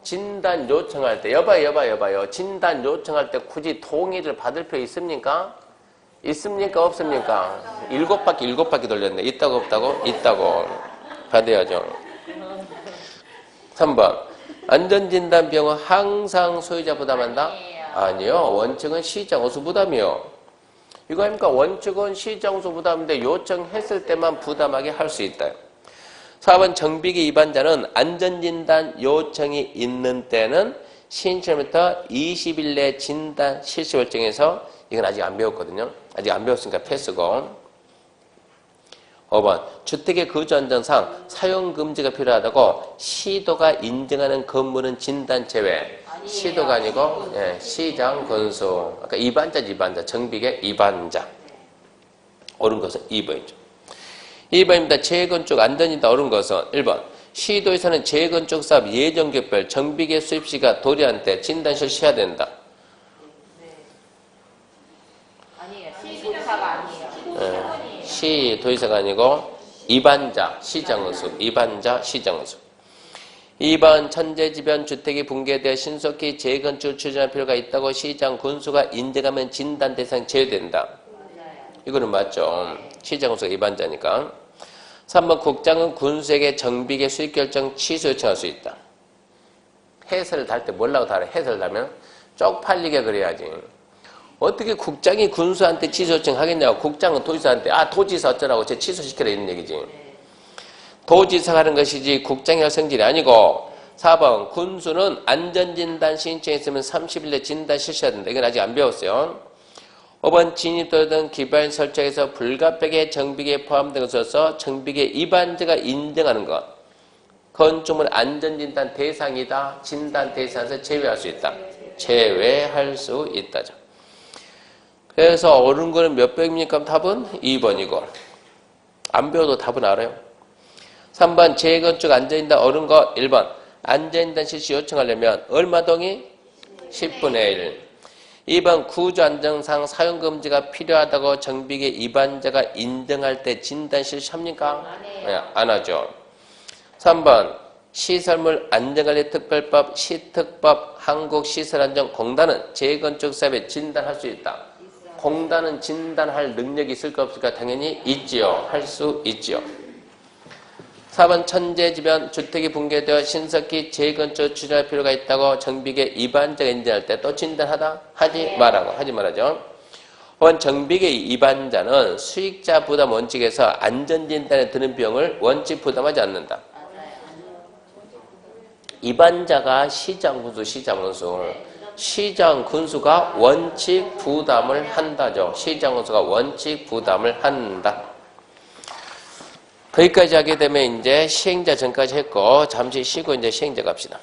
진단 요청할 때 여봐요. 진단 요청할 때 굳이 동의를 받을 필요 있습니까? 있습니까? 없습니까? 7바퀴 돌렸네. 있다고 없다고? 있다고. 받아야죠. 3번. 안전진단 비용은 항상 소유자 부담한다? 아니요. 원칙은 시장호수 부담이요. 이거 아닙니까? 원칙은 시장호수 부담인데 요청했을 때만 부담하게 할 수 있다. 4번. 정비계 위반자는 안전진단 요청이 있는 때는 신청부터 20일 내 진단 실시 결정에서 이건 아직 안 배웠거든요. 아직 안 배웠으니까 패스고. 5번. 주택의 거주 안전상 사용금지가 필요하다고 시도가 인정하는 건물은 진단 제외. 시도가 아니고 시장 건수. 아까 위반자. 정비계 위반자. 옳은 것은 2번이죠. 2번입니다. 재건축 안전이다 옳은 것은 1번. 시도에서는 재건축 사업 예정격별 정비계 수입시가 도리한테 진단 실시해야 된다. 시 도의사가 아니고 위반자 시장원수. 2번. 천재지변 주택이 붕괴되어 신속히 재건축 추진할 필요가 있다고 시장 군수가 인정하면 진단 대상 제외된다. 이거는 맞죠. 시장군수가 위반자니까. 3번 국장은 군수에게 정비계 수익 결정 취소 요청할 수 있다. 해설을 달 때 뭐라고 달아? 해설을 달면 쪽팔리게 그래야지. 어떻게 국장이 군수한테 취소 요청하겠냐고. 국장은 도지사한테 도지사 어쩌라고 제 취소시켜라 이런 얘기지. 도지사가 하는 것이지 국장이 할 성질이 아니고. 4번 군수는 안전진단 신청했으면 30일 내 진단 실시해야 된다. 이건 아직 안 배웠어요. 5번 진입도 등 기반 설정에서 불가피하게 정비계에 포함된 것으로서 정비계 위반자가 인정하는 것. 건축물 안전진단 대상이다. 진단 대상에서 제외할 수 있다. 제외할 수 있다죠. 그래서 옳은 거는 몇 번입니까? 답은 2번이고. 안 배워도 답은 알아요. 3번 재건축 안전진단 옳은 거 1번. 안전진단 실시 요청하려면 얼마 동의? 10분의 1. 2번 구조안정상 사용금지가 필요하다고 정비계 위반자가 인정할 때 진단 실시합니까? 안 하죠. 3번 시설물 안전관리 특별법, 시특법, 한국시설안전공단은 재건축 사업에 진단할 수 있다. 공단은 진단할 능력이 있을까 없을까? 당연히 있지요. 할 수 있지요. 4번 천재지변 주택이 붕괴되어 신속히 재건축 추진할 필요가 있다고 정비계 위반자가 인정할 때 또 진단하다? 하지 말라고. 하지 말아죠. 5번 정비계 위반자는 수익자 부담 원칙에서 안전진단에 드는 비용을 원칙 부담하지 않는다. 위반자가 시장군수, 시장군수가 원칙 부담을 한다죠. 시장군수가 원칙 부담을 한다. 거기까지 하게 되면 이제 시행자 전까지 했고 잠시 쉬고 이제 시행자 갑시다.